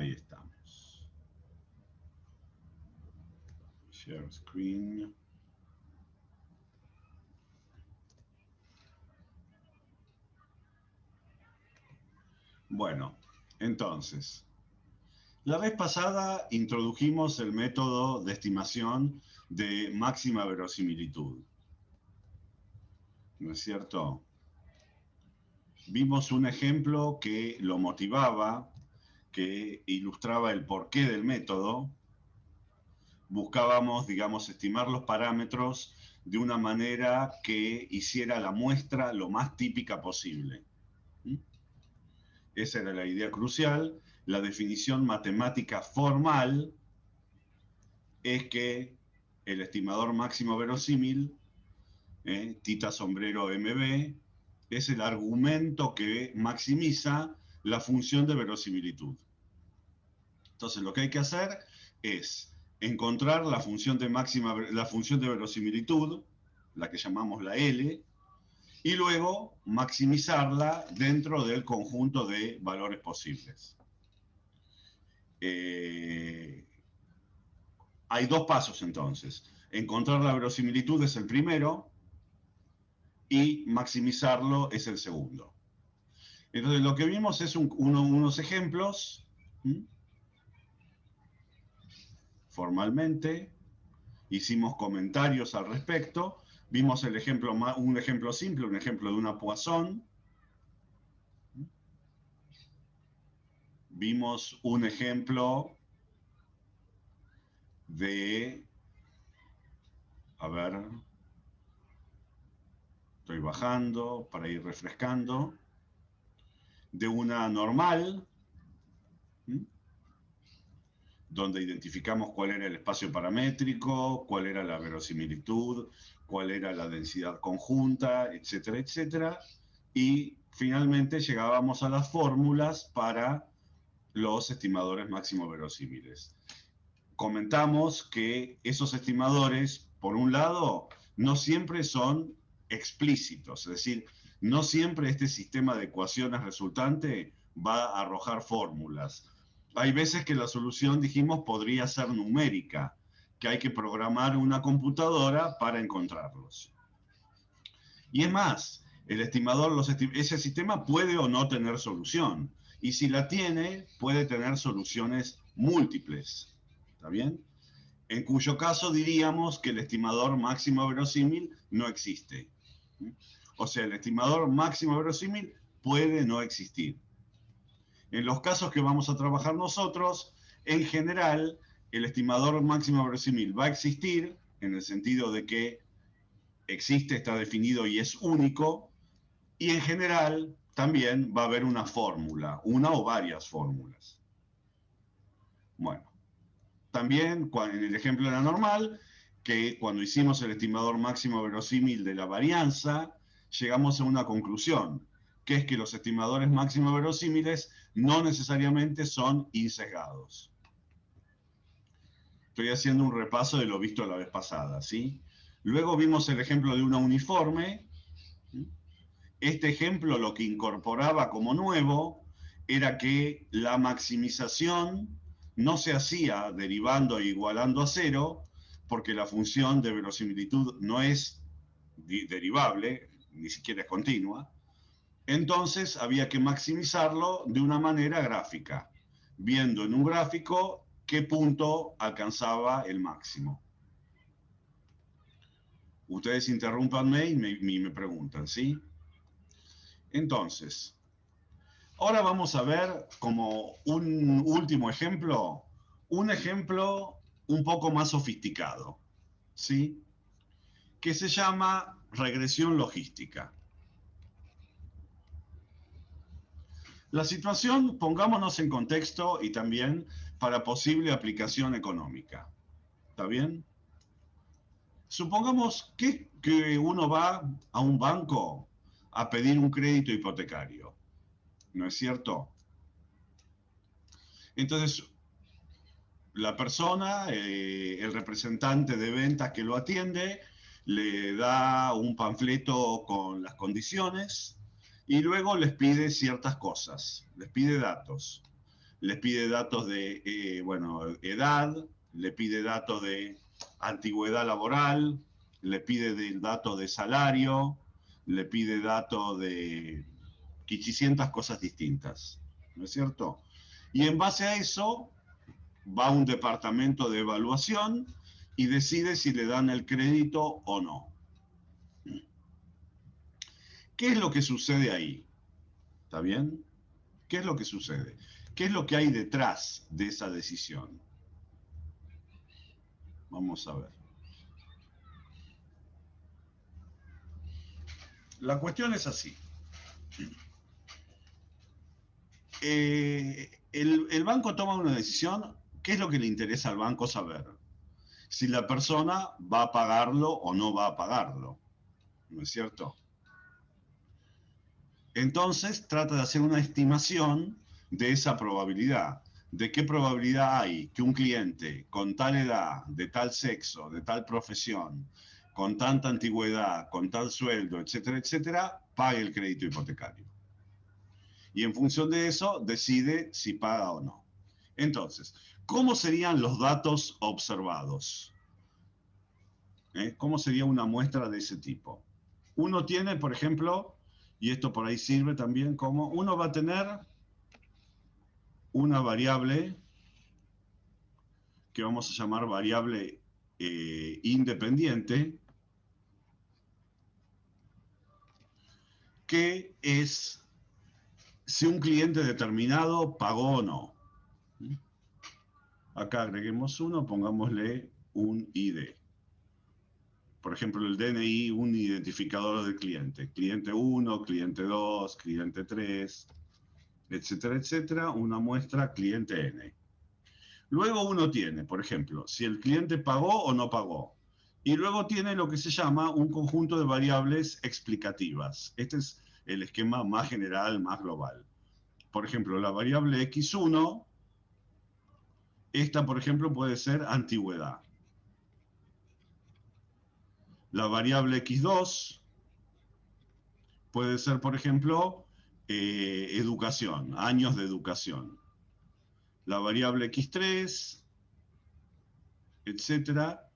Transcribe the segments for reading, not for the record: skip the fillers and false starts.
Ahí estamos. Share screen. Bueno, entonces, la vez pasada introdujimos el método de estimación de máxima verosimilitud. ¿No es cierto? Vimos un ejemplo que lo motivaba, que ilustraba el porqué del método. Buscábamos, digamos, estimar los parámetros de una manera que hiciera la muestra lo más típica posible. Esa era la idea crucial. La definición matemática formal es que el estimador máximo verosímil, tita sombrero MB, es el argumento que maximiza la función de verosimilitud. Entonces lo que hay que hacer es encontrar la función de verosimilitud, la que llamamos la L, y luego maximizarla dentro del conjunto de valores posibles. Hay dos pasos entonces. Encontrar la verosimilitud es el primero y maximizarlo es el segundo. Entonces lo que vimos es unos ejemplos, formalmente, hicimos comentarios al respecto, vimos un ejemplo simple, un ejemplo de una Poisson, vimos un ejemplo de, a ver, estoy bajando para ir refrescando, de una normal, donde identificamos cuál era el espacio paramétrico, cuál era la verosimilitud, cuál era la densidad conjunta, etcétera, etcétera. Y finalmente llegábamos a las fórmulas para los estimadores máximo verosímiles. Comentamos que esos estimadores, por un lado, no siempre son explícitos, es decir, no siempre este sistema de ecuaciones resultante va a arrojar fórmulas. Hay veces que la solución, dijimos, podría ser numérica, que hay que programar una computadora para encontrarlos. Y es más, el estimador, ese sistema puede o no tener solución. Y si la tiene, puede tener soluciones múltiples. ¿Está bien? En cuyo caso diríamos que el estimador máximo verosímil no existe. O sea, el estimador máximo verosímil puede no existir. En los casos que vamos a trabajar nosotros, en general, el estimador máximo verosímil va a existir, en el sentido de que existe, está definido y es único, y en general también va a haber una fórmula, una o varias fórmulas. Bueno, también en el ejemplo de la normal, que cuando hicimos el estimador máximo verosímil de la varianza, llegamos a una conclusión, que es que los estimadores máximo verosímiles no necesariamente son insesgados. Estoy haciendo un repaso de lo visto la vez pasada, ¿sí? Luego vimos el ejemplo de una uniforme. Este ejemplo lo que incorporaba como nuevo era que la maximización no se hacía derivando e igualando a cero, porque la función de verosimilitud no es derivable, ni siquiera es continua. Entonces había que maximizarlo de una manera gráfica, viendo en un gráfico qué punto alcanzaba el máximo. Ustedes interrúmpanme y me preguntan, ¿sí? Entonces, ahora vamos a ver como un último ejemplo, un ejemplo un poco más sofisticado, ¿sí? Que se llama regresión logística. La situación, pongámonos en contexto y también para posible aplicación económica. ¿Está bien? Supongamos que uno va a un banco a pedir un crédito hipotecario, ¿no es cierto? Entonces, la persona, el representante de ventas que lo atiende, le da un panfleto con las condiciones y luego les pide ciertas cosas, les pide datos. le pide datos de, bueno, edad, le pide datos de antigüedad laboral, le pide datos de salario, le pide datos de 500 cosas distintas, ¿no es cierto? Y en base a eso va a un departamento de evaluación y decide si le dan el crédito o no. ¿Qué es lo que sucede ahí? ¿Está bien? ¿Qué es lo que sucede? ¿Qué es lo que hay detrás de esa decisión? Vamos a ver. La cuestión es así. El banco toma una decisión. ¿Qué es lo que le interesa al banco saber? Si la persona va a pagarlo o no va a pagarlo. ¿No es cierto? Entonces trata de hacer una estimación de esa probabilidad. ¿De qué probabilidad hay que un cliente con tal edad, de tal sexo, de tal profesión, con tanta antigüedad, con tal sueldo, etcétera, etcétera, pague el crédito hipotecario? Y en función de eso decide si paga o no. Entonces, ¿cómo serían los datos observados? ¿Cómo sería una muestra de ese tipo? Uno tiene, por ejemplo, y esto por ahí sirve también como, uno va a tener una variable que vamos a llamar variable independiente, que es si un cliente determinado pagó o no. Acá agreguemos uno, pongámosle un ID. Por ejemplo, el DNI, un identificador del cliente. Cliente 1, cliente 2, cliente 3, etcétera, etcétera. Una muestra cliente N. Luego uno tiene, por ejemplo, si el cliente pagó o no pagó. Y luego tiene lo que se llama un conjunto de variables explicativas. Este es el esquema más general, más global. Por ejemplo, la variable X1, esta, por ejemplo, puede ser antigüedad. La variable X2 puede ser, por ejemplo, educación, años de educación. La variable X3, etcétera.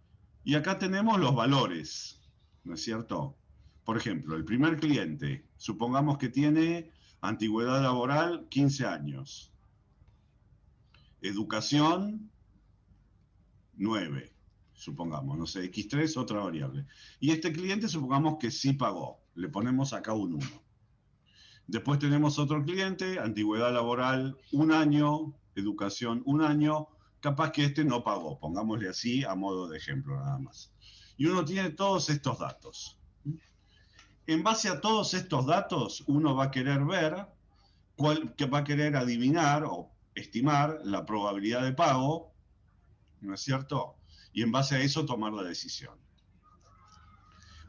Y acá tenemos los valores, ¿no es cierto? Por ejemplo, el primer cliente, supongamos que tiene antigüedad laboral 15 años, educación 9, supongamos, no sé, X3, otra variable. Y este cliente supongamos que sí pagó, le ponemos acá un 1. Después tenemos otro cliente, antigüedad laboral 1 año, educación 1 año, capaz que este no pagó, pongámosle así a modo de ejemplo nada más. Y uno tiene todos estos datos. En base a todos estos datos, uno va a querer ver, que va a querer adivinar o estimar la probabilidad de pago, ¿no es cierto? Y en base a eso tomar la decisión.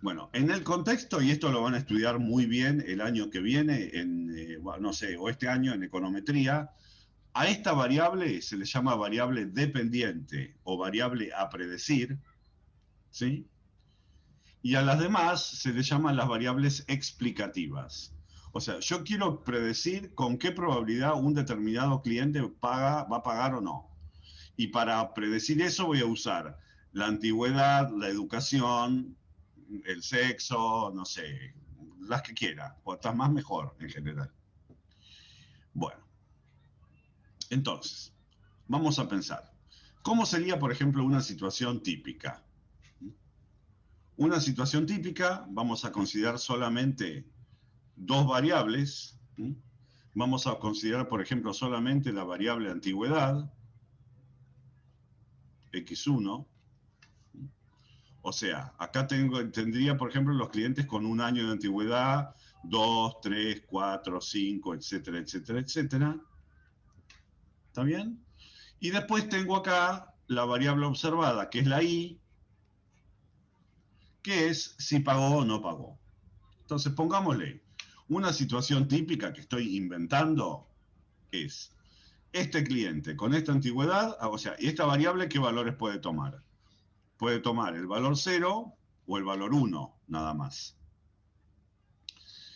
Bueno, en el contexto, y esto lo van a estudiar muy bien el año que viene, no sé, o este año en econometría, a esta variable se le llama variable dependiente o variable a predecir, ¿sí? Y a las demás se le llaman las variables explicativas. O sea, yo quiero predecir con qué probabilidad un determinado cliente va a pagar o no. Y para predecir eso voy a usar la antigüedad, la educación, el sexo, no sé, las que quiera. Cuantas más mejor en general. Bueno, entonces, vamos a pensar. ¿Cómo sería, por ejemplo, una situación típica? Una situación típica, vamos a considerar solamente dos variables. Vamos a considerar, por ejemplo, solamente la variable antigüedad, X1. O sea, acá tendría, por ejemplo, los clientes con 1 año de antigüedad, 2, 3, 4, 5, etcétera, etcétera, etcétera. ¿Está bien? Y después tengo acá la variable observada, que es la I, que es si pagó o no pagó. Entonces, pongámosle, una situación típica que estoy inventando es este cliente con esta antigüedad, o sea, y esta variable, ¿qué valores puede tomar? Puede tomar el valor 0 o el valor 1, nada más.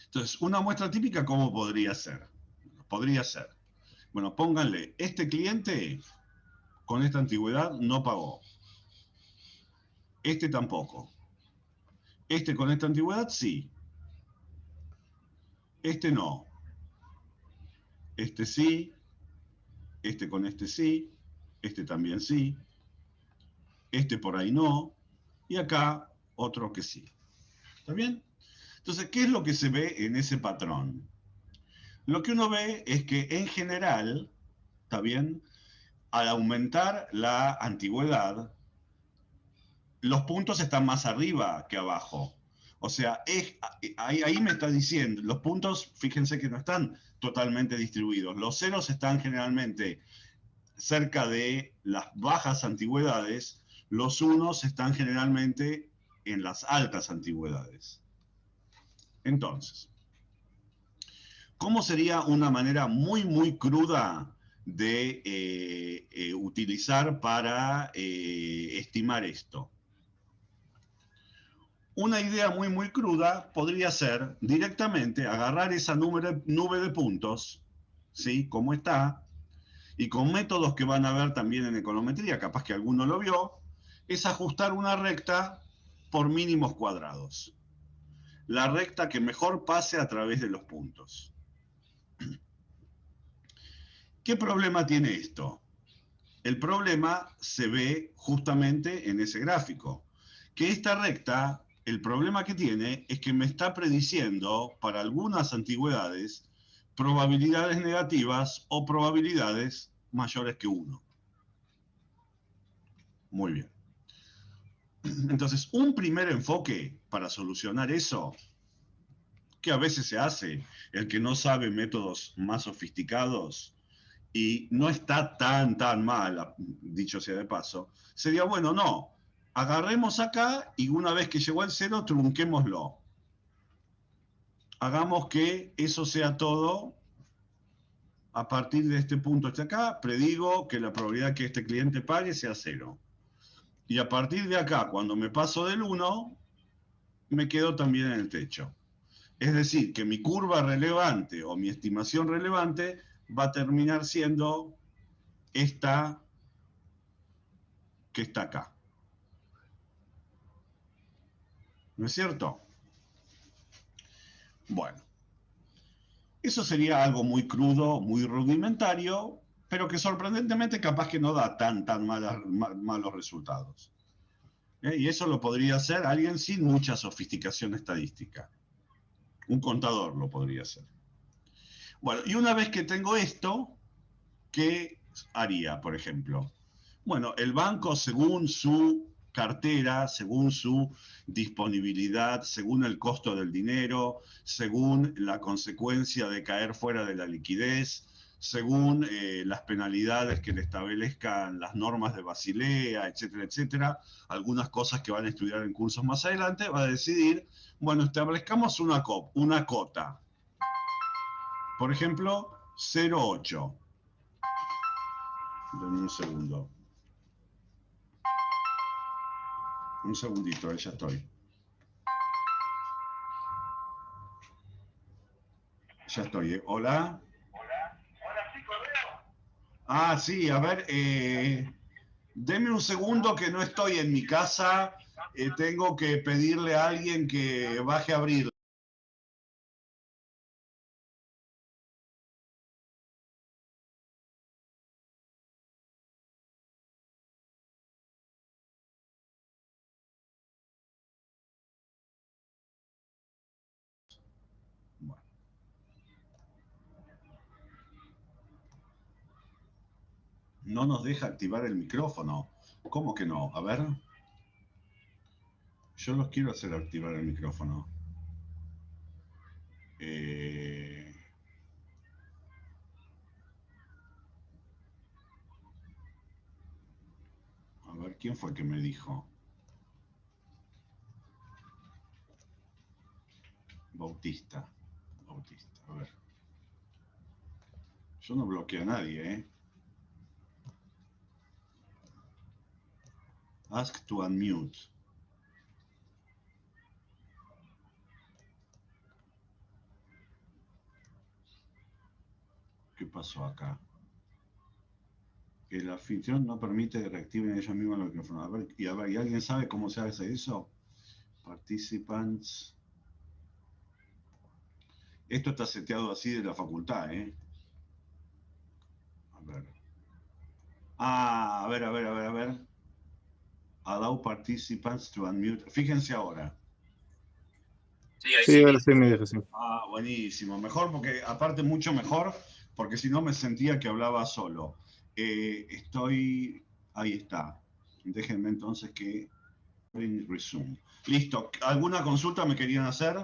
Entonces, una muestra típica, ¿cómo podría ser? Podría ser, Bueno, pónganle, este cliente con esta antigüedad no pagó. Este tampoco. Este con esta antigüedad sí. Este no. Este sí. Este con este sí. Este también sí. Este por ahí no. Y acá otro que sí. ¿Está bien? Entonces, ¿qué es lo que se ve en ese patrón? Lo que uno ve es que en general, ¿está bien? Al aumentar la antigüedad, los puntos están más arriba que abajo. O sea, ahí me está diciendo, los puntos, fíjense que no están totalmente distribuidos. Los ceros están generalmente cerca de las bajas antigüedades, los unos están generalmente en las altas antigüedades. Entonces, ¿cómo sería una manera muy, muy cruda de utilizar para estimar esto? Una idea muy, muy cruda podría ser directamente agarrar esa nube de puntos, ¿sí? Como está, y con métodos que van a ver también en econometría, capaz que alguno lo vio, es ajustar una recta por mínimos cuadrados. La recta que mejor pase a través de los puntos. ¿Qué problema tiene esto? El problema se ve justamente en ese gráfico, que esta recta, el problema que tiene es que me está prediciendo para algunas antigüedades probabilidades negativas o probabilidades mayores que 1. Muy bien. Entonces, un primer enfoque para solucionar eso, que a veces se hace, el que no sabe métodos más sofisticados, y no está tan mal, dicho sea de paso, sería bueno, no, agarremos acá y una vez que llegó al cero, trunquémoslo. Hagamos que eso sea todo a partir de este punto hasta acá, predigo que la probabilidad que este cliente pague sea 0. Y a partir de acá, cuando me paso del 1, me quedo también en el techo. Es decir, que mi curva relevante o mi estimación relevante va a terminar siendo esta que está acá. ¿No es cierto? Bueno, eso sería algo muy crudo, muy rudimentario, pero que sorprendentemente capaz que no da tan malos resultados. Y eso lo podría hacer alguien sin mucha sofisticación estadística. Un contador lo podría hacer. Bueno, y una vez que tengo esto, ¿qué haría, por ejemplo? Bueno, el banco, según su cartera, según su disponibilidad, según el costo del dinero, según la consecuencia de caer fuera de la liquidez, según las penalidades que le establezcan las normas de Basilea, etcétera, etcétera, algunas cosas que van a estudiar en cursos más adelante, va a decidir, bueno, establezcamos una cota. Por ejemplo, 0,8. Dame un segundo. Un segundito, ya estoy. Ya estoy. Hola. Hola, sí, correo. Ah, sí, a ver, deme un segundo que no estoy en mi casa. Tengo que pedirle a alguien que baje a abrir. Bueno, no nos deja activar el micrófono. ¿Cómo que no? A ver. Yo los quiero hacer activar el micrófono. Eh, a ver, ¿quién fue que me dijo? Bautista. Bautista, a ver. Yo no bloqueo a nadie, ¿eh? Ask to unmute. ¿Qué pasó acá? El anfitrión no permite que reactiven ellos mismos los micrófonos. A ver, ¿y alguien sabe cómo se hace eso? Participants. Esto está seteado así de la facultad, ¿eh? A ver. Ah, a ver. Allow participants to unmute. Fíjense ahora. Sí, ahí Sí, sí. ahora sí me deja, sí. Ah, buenísimo. Mejor porque, aparte, mucho mejor, porque si no me sentía que hablaba solo. Ahí está. Déjenme entonces que resume. Listo. ¿Alguna consulta me querían hacer?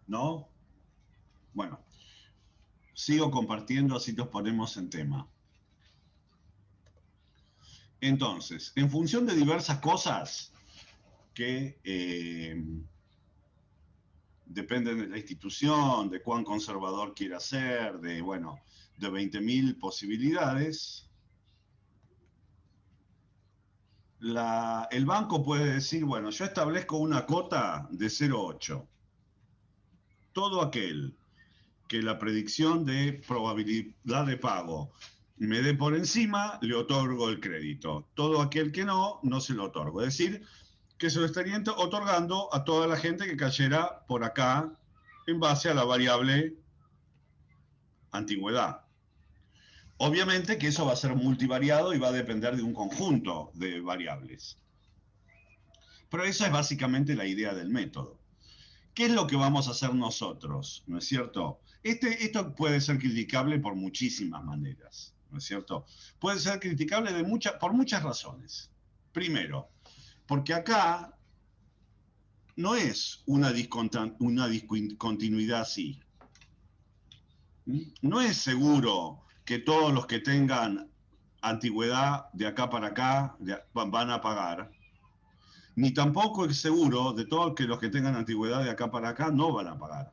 ¿No? Bueno, sigo compartiendo, así nos ponemos en tema. Entonces, en función de diversas cosas que dependen de la institución, de cuán conservador quiera ser, de, bueno, de 20.000 posibilidades, el banco puede decir, bueno, yo establezco una cota de 0,8. Todo aquel que la predicción de probabilidad de pago me dé por encima, le otorgo el crédito. Todo aquel que no, no se lo otorgo. Es decir, que se lo estarían otorgando a toda la gente que cayera por acá en base a la variable antigüedad. Obviamente que eso va a ser multivariado y va a depender de un conjunto de variables. Pero esa es básicamente la idea del método. ¿Qué es lo que vamos a hacer nosotros? ¿No es cierto? Esto puede ser criticable por muchísimas maneras, ¿no es cierto? Puede ser criticable por muchas razones. Primero, porque acá no es una discontinuidad así. No es seguro que todos los que tengan antigüedad de acá para acá van a pagar. Ni tampoco es seguro de todos que los que tengan antigüedad de acá para acá no van a pagar.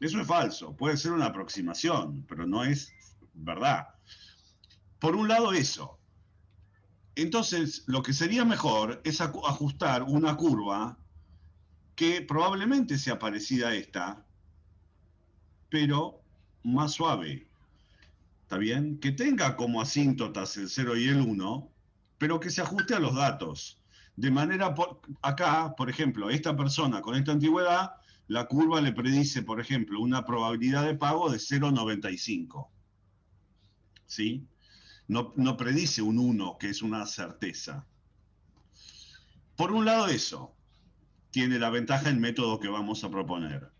Eso es falso, puede ser una aproximación, pero no es verdad. Por un lado eso. Entonces, lo que sería mejor es ajustar una curva que probablemente sea parecida a esta, pero más suave. ¿Está bien? Que tenga como asíntotas el 0 y el 1, pero que se ajuste a los datos. De manera, acá, por ejemplo, esta persona con esta antigüedad, la curva le predice, por ejemplo, una probabilidad de pago de 0,95. ¿Sí? No predice un 1, que es una certeza. Por un lado eso, tiene la ventaja el método que vamos a proponer.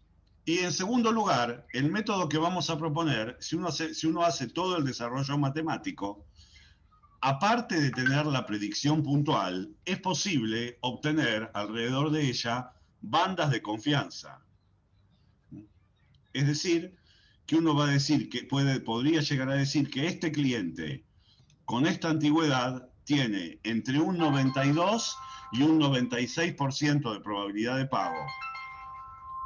Y en segundo lugar, el método que vamos a proponer, si uno hace todo el desarrollo matemático, aparte de tener la predicción puntual, es posible obtener alrededor de ella bandas de confianza. Es decir, que uno va a decir que podría llegar a decir que este cliente con esta antigüedad tiene entre un 92 y un 96% de probabilidad de pago,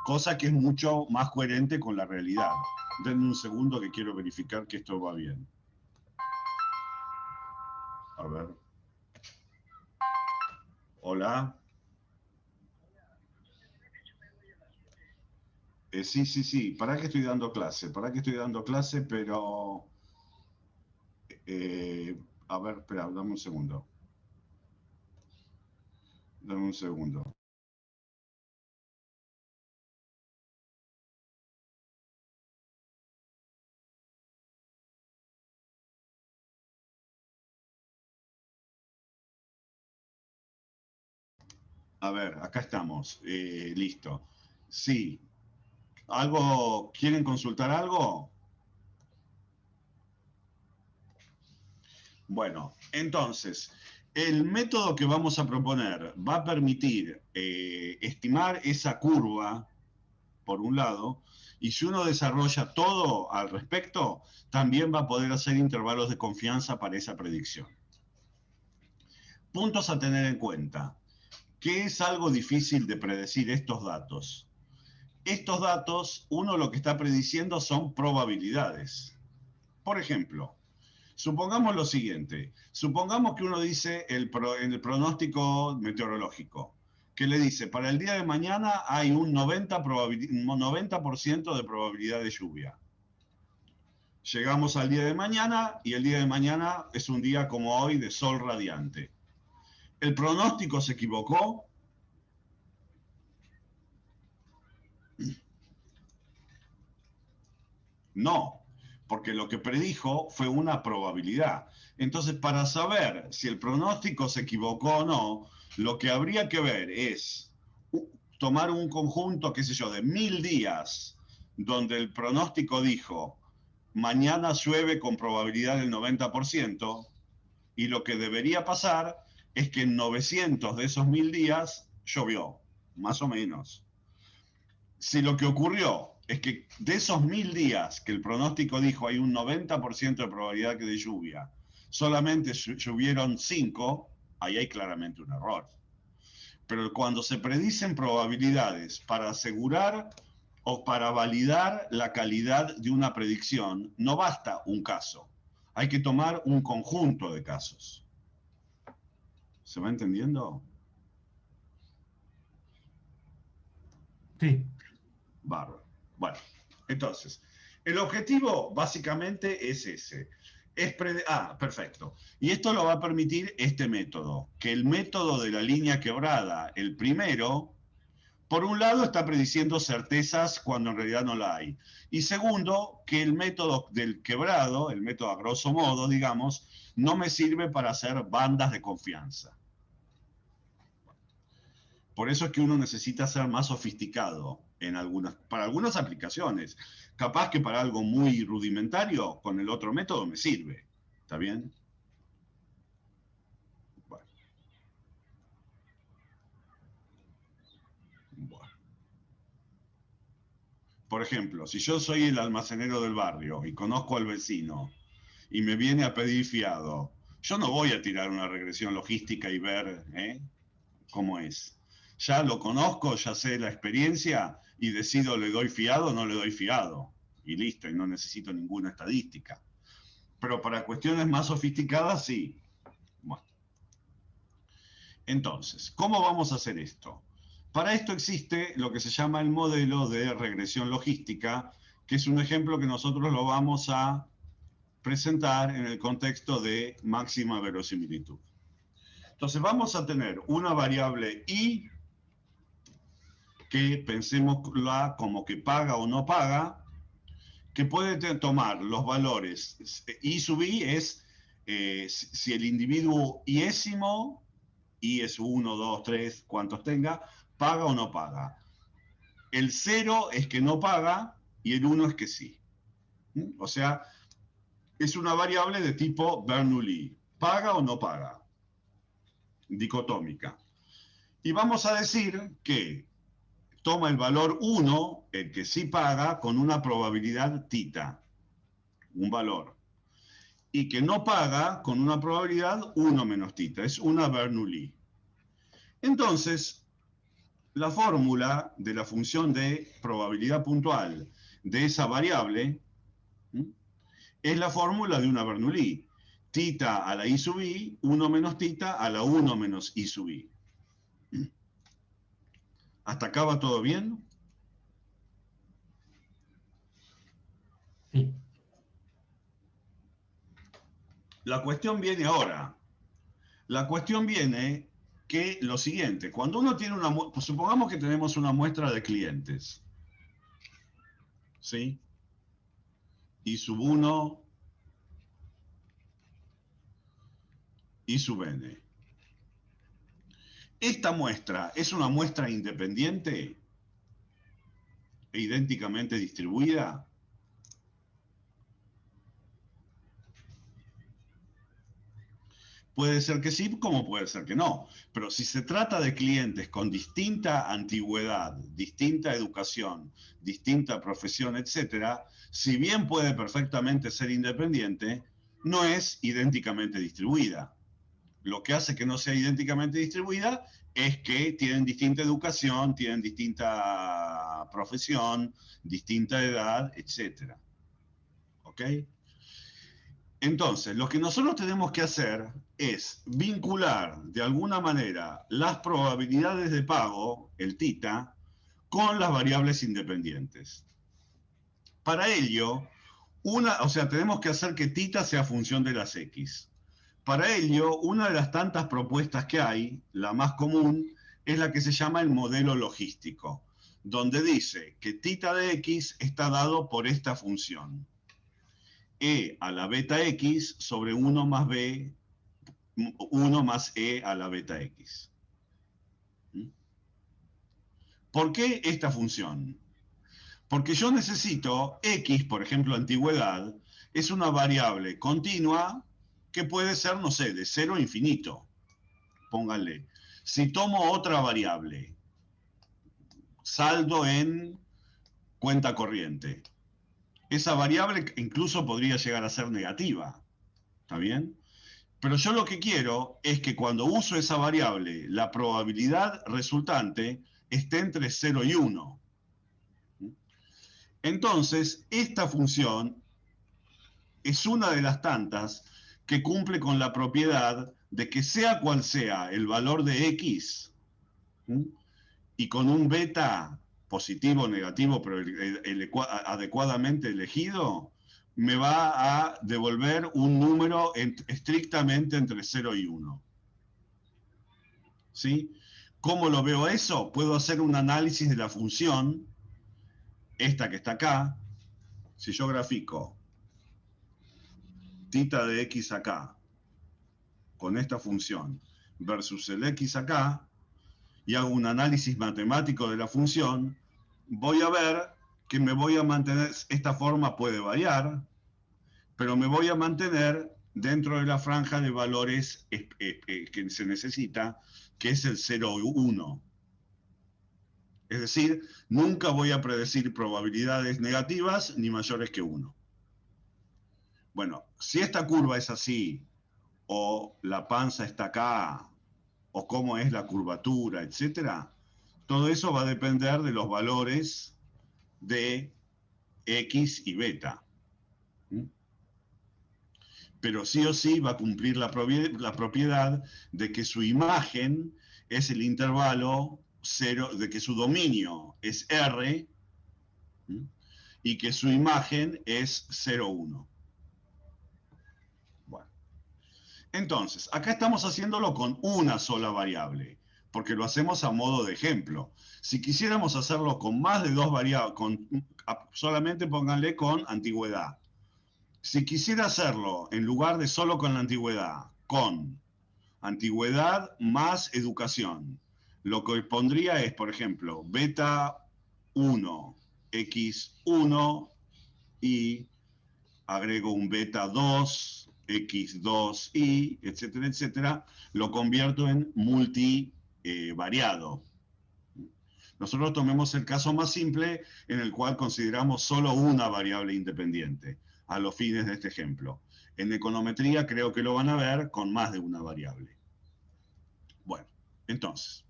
cosa que es mucho más coherente con la realidad. Denme un segundo que quiero verificar que esto va bien. A ver. Hola. Sí. Para que estoy dando clase, pero... a ver, espera, dame un segundo. Dame un segundo. A ver, acá estamos. Listo. Sí. ¿Quieren consultar algo? Bueno, entonces, el método que vamos a proponer va a permitir estimar esa curva, por un lado, y si uno desarrolla todo al respecto, también va a poder hacer intervalos de confianza para esa predicción. Puntos a tener en cuenta. ¿Qué es algo difícil de predecir estos datos? Estos datos, uno lo que está prediciendo son probabilidades. Por ejemplo, supongamos lo siguiente. Supongamos que uno dice en el pronóstico meteorológico que le dice, para el día de mañana hay un 90% de probabilidad de lluvia. Llegamos al día de mañana y el día de mañana es un día como hoy de sol radiante. ¿El pronóstico se equivocó? No, porque lo que predijo fue una probabilidad. Entonces, para saber si el pronóstico se equivocó o no, lo que habría que ver es tomar un conjunto, qué sé yo, de 1000 días, donde el pronóstico dijo, mañana llueve con probabilidad del 90%, y lo que debería pasar es que en 900 de esos 1000 días llovió, más o menos. Si lo que ocurrió es que de esos 1000 días que el pronóstico dijo hay un 90% de probabilidad de lluvia, solamente llovieron 5, ahí hay claramente un error. Pero cuando se predicen probabilidades para asegurar o para validar la calidad de una predicción, no basta un caso, hay que tomar un conjunto de casos. ¿Se va entendiendo? Sí. Bárbaro. Bueno, entonces, el objetivo básicamente es ese. Perfecto. Y esto lo va a permitir este método, que el método de la línea quebrada, el primero, por un lado está prediciendo certezas cuando en realidad no la hay. Y segundo, que el método del quebrado, el método a grosso modo, digamos, no me sirve para hacer bandas de confianza. Por eso es que uno necesita ser más sofisticado para algunas aplicaciones. Capaz que para algo muy rudimentario, con el otro método me sirve. ¿Está bien? Bueno. Bueno. Por ejemplo, si yo soy el almacenero del barrio y conozco al vecino y me viene a pedir fiado, yo no voy a tirar una regresión logística y ver cómo es. Ya lo conozco, ya sé la experiencia y decido le doy fiado o no le doy fiado. Y listo, y no necesito ninguna estadística. Pero para cuestiones más sofisticadas, sí. Bueno. Entonces, ¿cómo vamos a hacer esto? Para esto existe lo que se llama el modelo de regresión logística, que es un ejemplo que nosotros lo vamos a presentar en el contexto de máxima verosimilitud. Entonces vamos a tener una variable i, que pensémosla como que paga o no paga, que puede tomar los valores. I sub i es si el individuo iésimo, i es 1, 2, 3, cuantos tenga, paga o no paga. El 0 es que no paga y el 1 es que sí. O sea, es una variable de tipo Bernoulli. ¿Paga o no paga? Dicotómica. Y vamos a decir que toma el valor 1, el que sí paga, con una probabilidad tita, un valor. Y que no paga con una probabilidad 1 menos tita, es una Bernoulli. Entonces, la fórmula de la función de probabilidad puntual de esa variable es la fórmula de una Bernoulli. Tita a la i sub i, 1 menos tita a la 1 menos i sub i. ¿Hasta acá va todo bien? Sí. La cuestión viene ahora. La cuestión viene que lo siguiente, cuando uno tiene pues supongamos que tenemos una muestra de clientes, ¿sí? I sub 1, I sub n. ¿Esta muestra es una muestra independiente e idénticamente distribuida? Puede ser que sí, como puede ser que no. Pero si se trata de clientes con distinta antigüedad, distinta educación, distinta profesión, etc., si bien puede perfectamente ser independiente, no es idénticamente distribuida. Lo que hace que no sea idénticamente distribuida es que tienen distinta educación, tienen distinta profesión, distinta edad, etc. ¿Ok? Entonces, lo que nosotros tenemos que hacer es vincular de alguna manera las probabilidades de pago, el tita, con las variables independientes. Para ello, tenemos que hacer que tita sea función de las x. Para ello, una de las tantas propuestas que hay, la más común, es la que se llama el modelo logístico, donde dice que tita de x está dado por esta función. E a la beta x sobre 1 más b, 1 más e a la beta x. ¿Por qué esta función? Porque yo necesito x, por ejemplo, antigüedad, es una variable continua que puede ser, no sé, de 0 a infinito. Pónganle. Si tomo otra variable, saldo en cuenta corriente, esa variable incluso podría llegar a ser negativa. ¿Está bien? Pero yo lo que quiero es que cuando uso esa variable, la probabilidad resultante esté entre 0 y 1. Entonces, esta función es una de las tantas que cumple con la propiedad de que sea cual sea el valor de x, y con un beta positivo o negativo, pero adecuadamente elegido, me va a devolver un número estrictamente entre 0 y 1. ¿Sí? ¿Cómo lo veo eso? Puedo hacer un análisis de la función, esta que está acá. Si yo grafico tita de x acá, con esta función, versus el x acá, y hago un análisis matemático de la función, voy a ver que me voy a mantener, esta forma puede variar, pero me voy a mantener dentro de la franja de valores que se necesita, que es el 0 y 1. Es decir, nunca voy a predecir probabilidades negativas ni mayores que 1. Bueno, si esta curva es así, o la panza está acá, o cómo es la curvatura, etcétera, todo eso va a depender de los valores de x y beta. Pero sí o sí va a cumplir la propiedad de que su imagen es el intervalo 0, de que su dominio es R, y que su imagen es 0, 1. Bueno. Entonces, acá estamos haciéndolo con una sola variable, porque lo hacemos a modo de ejemplo. Si quisiéramos hacerlo con más de dos variables, solamente pónganle con antigüedad. Si quisiera hacerlo, en lugar de solo con la antigüedad, con antigüedad más educación, lo que pondría es, por ejemplo, beta 1, x1, y agrego un beta 2, x2y, etcétera, etcétera, lo convierto en multivariado. Nosotros tomemos el caso más simple en el cual consideramos solo una variable independiente, a los fines de este ejemplo. En econometría creo que lo van a ver con más de una variable. Bueno, entonces,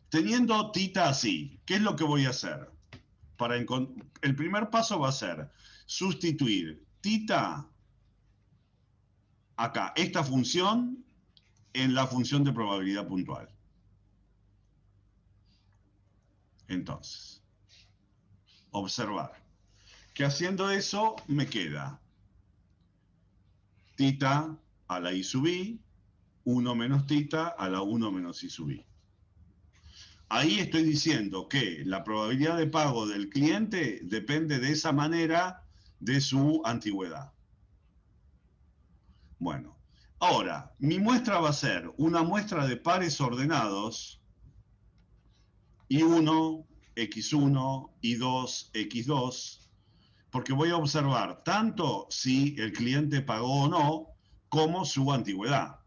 teniendo tita así, ¿qué es lo que voy a hacer? El primer paso va a ser sustituir tita acá, esta función, en la función de probabilidad puntual. Entonces, observar que haciendo eso me queda tita a la i sub i, 1 menos tita a la 1 menos i sub i. Ahí estoy diciendo que la probabilidad de pago del cliente depende de esa manera de su antigüedad. Bueno, ahora, mi muestra va a ser una muestra de pares ordenados, I1, X1, I2, X2, porque voy a observar tanto si el cliente pagó o no, como su antigüedad.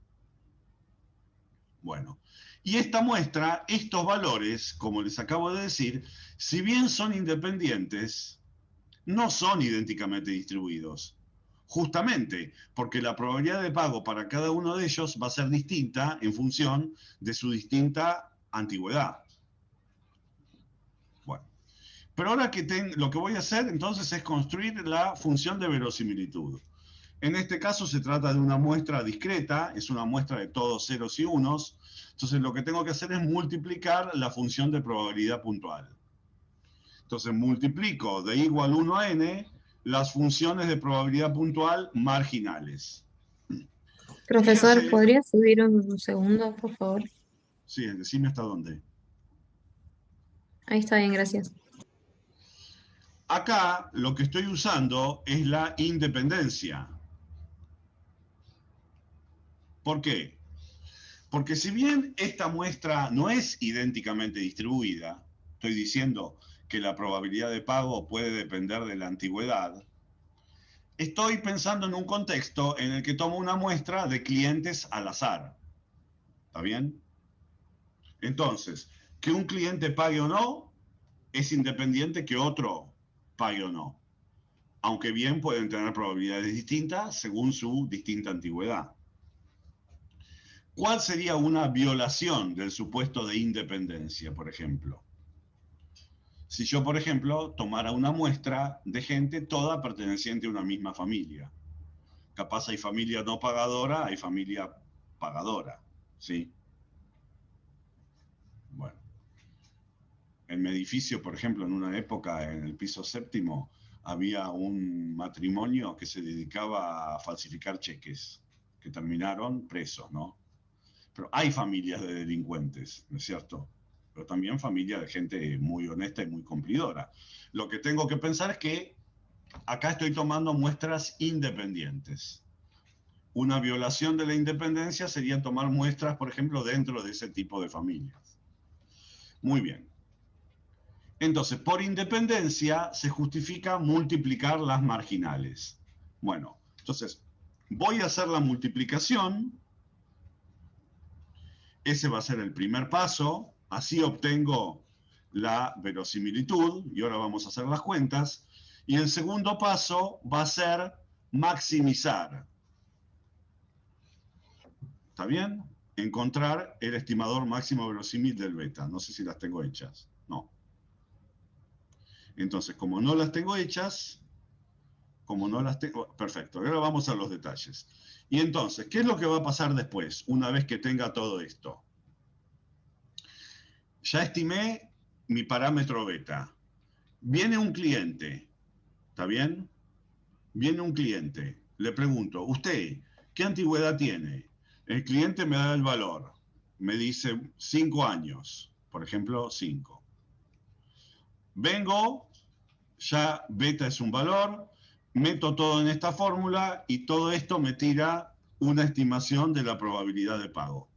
Bueno, y esta muestra, estos valores, como les acabo de decir, si bien son independientes, no son idénticamente distribuidos. Justamente porque la probabilidad de pago para cada uno de ellos va a ser distinta en función de su distinta antigüedad. Bueno, pero ahora lo que voy a hacer entonces es construir la función de verosimilitud. En este caso se trata de una muestra discreta, es una muestra de todos ceros y unos. Entonces lo que tengo que hacer es multiplicar la función de probabilidad puntual. Entonces multiplico de igual 1 a n las funciones de probabilidad puntual marginales. Profesor, Fíjense, ¿podría subir un segundo, por favor? sí, decime hasta dónde. Ahí está bien, gracias. Acá lo que estoy usando es la independencia. ¿Por qué? Porque si bien esta muestra no es idénticamente distribuida, estoy diciendo que la probabilidad de pago puede depender de la antigüedad, estoy pensando en un contexto en el que tomo una muestra de clientes al azar. ¿Está bien? Entonces, que un cliente pague o no es independiente que otro pague o no, aunque bien pueden tener probabilidades distintas según su distinta antigüedad. ¿Cuál sería una violación del supuesto de independencia, por ejemplo? Si yo, por ejemplo, tomara una muestra de gente toda perteneciente a una misma familia. Capaz hay familia no pagadora, hay familia pagadora, ¿sí? Bueno, en mi edificio, por ejemplo, en una época, en el piso séptimo, había un matrimonio que se dedicaba a falsificar cheques, que terminaron presos, ¿no? Pero hay familias de delincuentes, ¿no es cierto? Pero también familias de gente muy honesta y muy cumplidora. Lo que tengo que pensar es que acá estoy tomando muestras independientes. Una violación de la independencia sería tomar muestras, por ejemplo, dentro de ese tipo de familias. Muy bien. Entonces, por independencia se justifica multiplicar las marginales. Bueno, entonces, voy a hacer la multiplicación. Ese va a ser el primer paso. Así obtengo la verosimilitud. Y ahora vamos a hacer las cuentas. Y el segundo paso va a ser maximizar. ¿Está bien? Encontrar el estimador máximo verosímil del beta. No sé si las tengo hechas. No. Entonces, como no las tengo hechas, perfecto, ahora vamos a los detalles. Y entonces, ¿qué es lo que va a pasar después, una vez que tenga todo esto? Ya estimé mi parámetro beta. Viene un cliente, ¿está bien? Viene un cliente. Le pregunto, ¿usted qué antigüedad tiene? El cliente me da el valor. Me dice 5 años, por ejemplo, 5. Vengo, ya beta es un valor, meto todo en esta fórmula y todo esto me tira una estimación de la probabilidad de pago.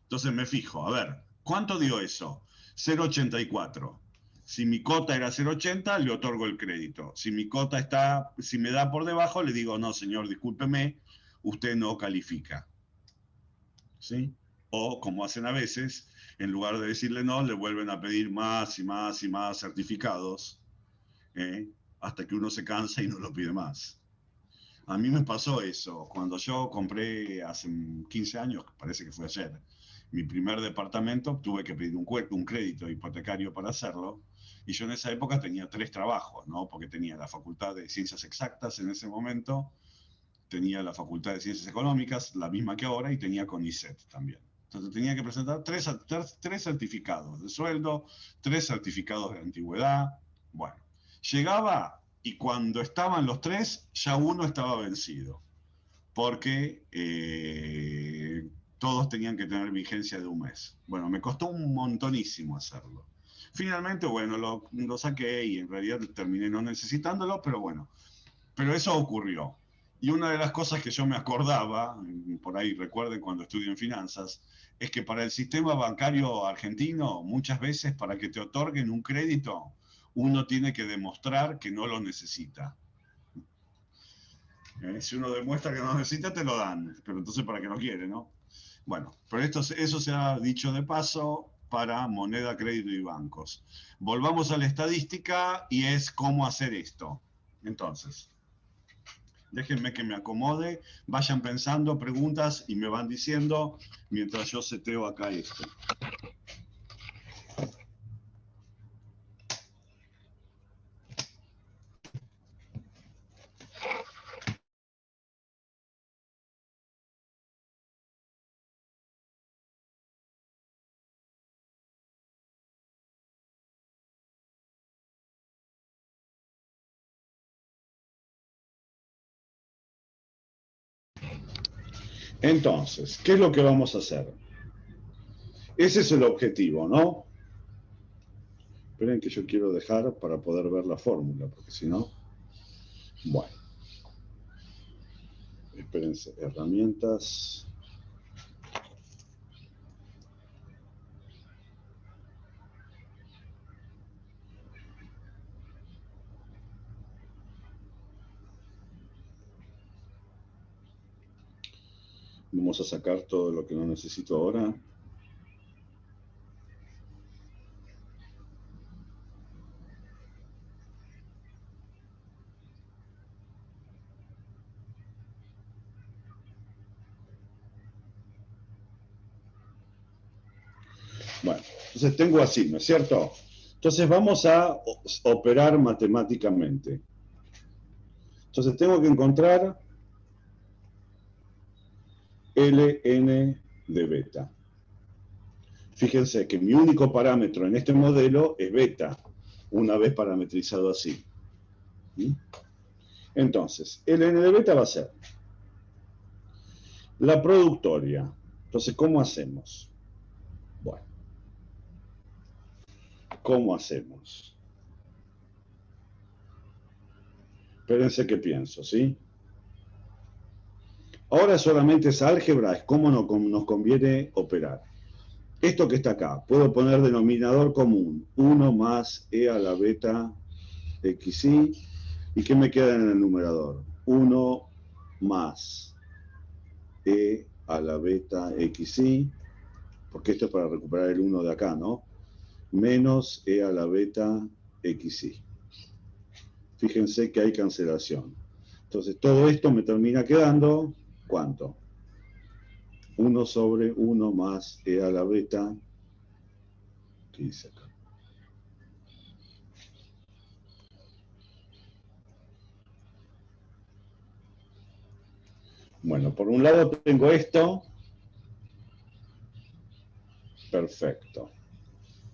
Entonces me fijo, a ver, ¿cuánto dio eso? 0,84. Si mi cota era 0,80, le otorgo el crédito. Si mi cota está, si me da por debajo, le digo, no, señor, discúlpeme, usted no califica. ¿Sí? O, como hacen a veces, en lugar de decirle no, le vuelven a pedir más y más y más certificados, hasta que uno se cansa y no lo pide más. A mí me pasó eso. Cuando yo compré hace 15 años, parece que fue ayer, mi primer departamento, tuve que pedir un crédito hipotecario para hacerlo. Y yo en esa época tenía 3 trabajos, ¿no? Porque tenía la Facultad de Ciencias Exactas en ese momento, tenía la Facultad de Ciencias Económicas, la misma que ahora, y tenía CONICET también. Entonces tenía que presentar tres certificados de sueldo, 3 certificados de antigüedad. Bueno, llegaba y cuando estaban los 3, ya uno estaba vencido, porque todos tenían que tener vigencia de un mes. Bueno, me costó un montonísimo hacerlo. Finalmente, bueno, lo saqué y en realidad terminé no necesitándolo, pero bueno, pero eso ocurrió. Y una de las cosas que yo me acordaba, por ahí recuerden cuando estudio en finanzas, es que para el sistema bancario argentino, muchas veces para que te otorguen un crédito, uno tiene que demostrar que no lo necesita. Si uno demuestra que no lo necesita, te lo dan, pero entonces para qué lo quiere, ¿no? Bueno, pero eso se ha dicho de paso para moneda, crédito y bancos. Volvamos a la estadística y es cómo hacer esto. Entonces, déjenme que me acomode, vayan pensando preguntas y me van diciendo mientras yo seteo acá esto. Entonces, ¿qué es lo que vamos a hacer? Ese es el objetivo, ¿no? Esperen que yo quiero dejar para poder ver la fórmula, porque si no... Bueno. Espérense, herramientas... Vamos a sacar todo lo que no necesito ahora. Bueno, entonces tengo así, ¿no es cierto? Entonces vamos a operar matemáticamente. Entonces tengo que encontrar Ln de beta. Fíjense que mi único parámetro en este modelo es beta, una vez parametrizado así. ¿Sí? Entonces, Ln de beta va a ser la productoria. Entonces, ¿cómo hacemos? Bueno, ¿cómo hacemos? Espérense que pienso, ¿sí? Ahora solamente es álgebra, es cómo nos conviene operar. Esto que está acá, puedo poner denominador común, 1 más e a la beta xi, ¿y qué me queda en el numerador? 1 más e a la beta xi, porque esto es para recuperar el 1 de acá, ¿no? Menos e a la beta xi. Fíjense que hay cancelación. Entonces todo esto me termina quedando, ¿cuánto? 1 sobre 1 más e a la beta, ¿qué dice acá? Bueno, por un lado tengo esto, perfecto,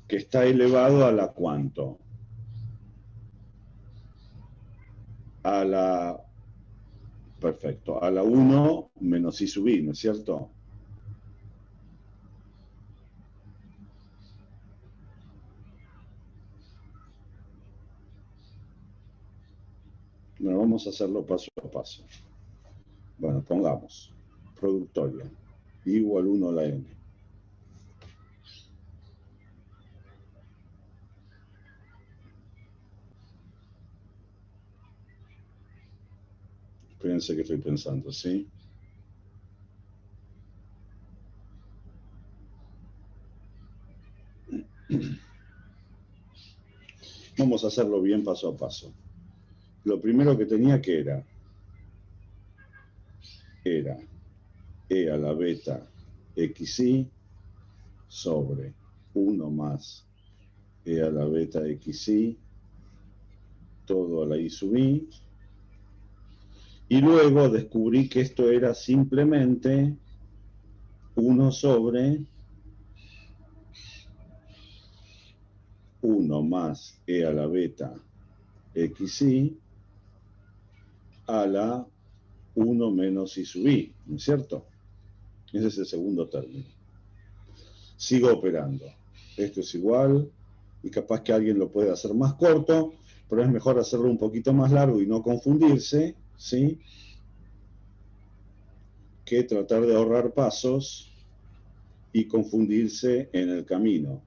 que está elevado a la ¿cuánto? A la, perfecto, a la 1 menos i sub i, ¿no es cierto? Bueno, vamos a hacerlo paso a paso. Bueno, pongamos productoria igual 1 a la n. Espérense que estoy pensando, ¿sí? Vamos a hacerlo bien paso a paso. Lo primero que tenía que era e a la beta xi sobre 1 más e a la beta xi, todo a la i sub i, y luego descubrí que esto era simplemente 1 sobre 1 más e a la beta xi a la 1 menos i sub i, ¿no es cierto? Ese es el segundo término. Sigo operando. Esto es igual, y capaz que alguien lo puede hacer más corto, pero es mejor hacerlo un poquito más largo y no confundirse, ¿sí? Que tratar de ahorrar pasos y confundirse en el camino.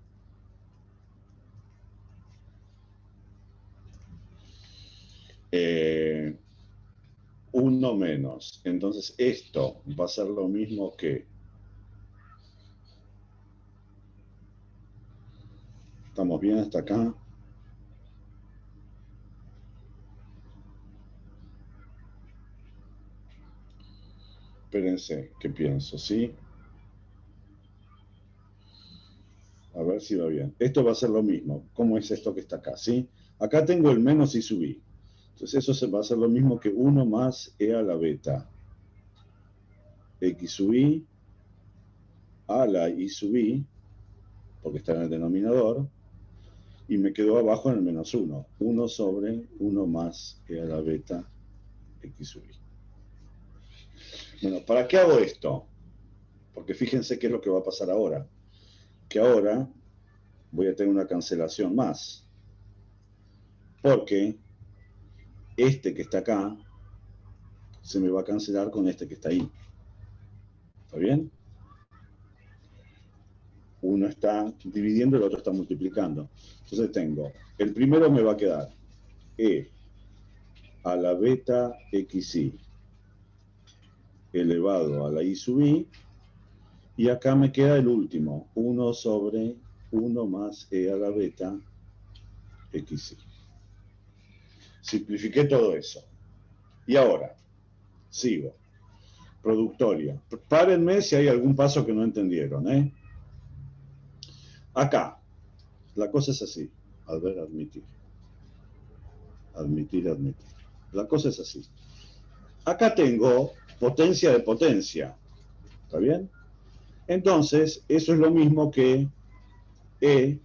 Uno menos. Entonces esto va a ser lo mismo que... ¿Estamos bien hasta acá? Espérense, que pienso, ¿sí? A ver si va bien. Esto va a ser lo mismo. ¿Cómo es esto que está acá, sí? Acá tengo el menos i sub i. Entonces eso va a ser lo mismo que 1 más e a la beta x sub i a la i sub i, porque está en el denominador, y me quedó abajo en el menos 1. 1 sobre 1 más e a la beta x sub i. Bueno, ¿para qué hago esto? Porque fíjense qué es lo que va a pasar ahora. Que ahora voy a tener una cancelación más. Porque este que está acá se me va a cancelar con este que está ahí. ¿Está bien? Uno está dividiendo, el otro está multiplicando. Entonces tengo, el primero me va a quedar E a la beta xi elevado a la i sub i, y acá me queda el último, 1 sobre 1 más e a la beta xi. Simplifiqué todo eso. Y ahora, sigo. Productoria. Párenme si hay algún paso que no entendieron, ¿eh? Acá, la cosa es así. A ver, admitir. Admitir, admitir. La cosa es así. Acá tengo potencia de potencia. ¿Está bien? Entonces, eso es lo mismo que E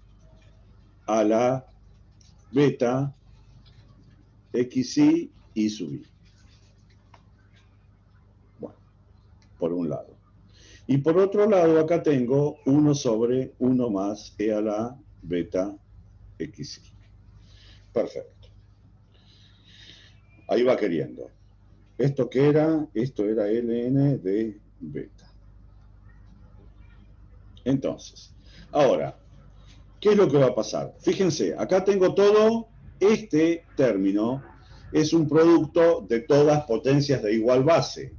a la beta xi y sub i. Bueno, por un lado. Y por otro lado, acá tengo 1 sobre 1 más e a la beta xi. Perfecto. Ahí va queriendo. ¿Esto qué era? Esto era ln de beta. Entonces, ahora, ¿qué es lo que va a pasar? Fíjense, acá tengo todo, este término es un producto de todas potencias de igual base.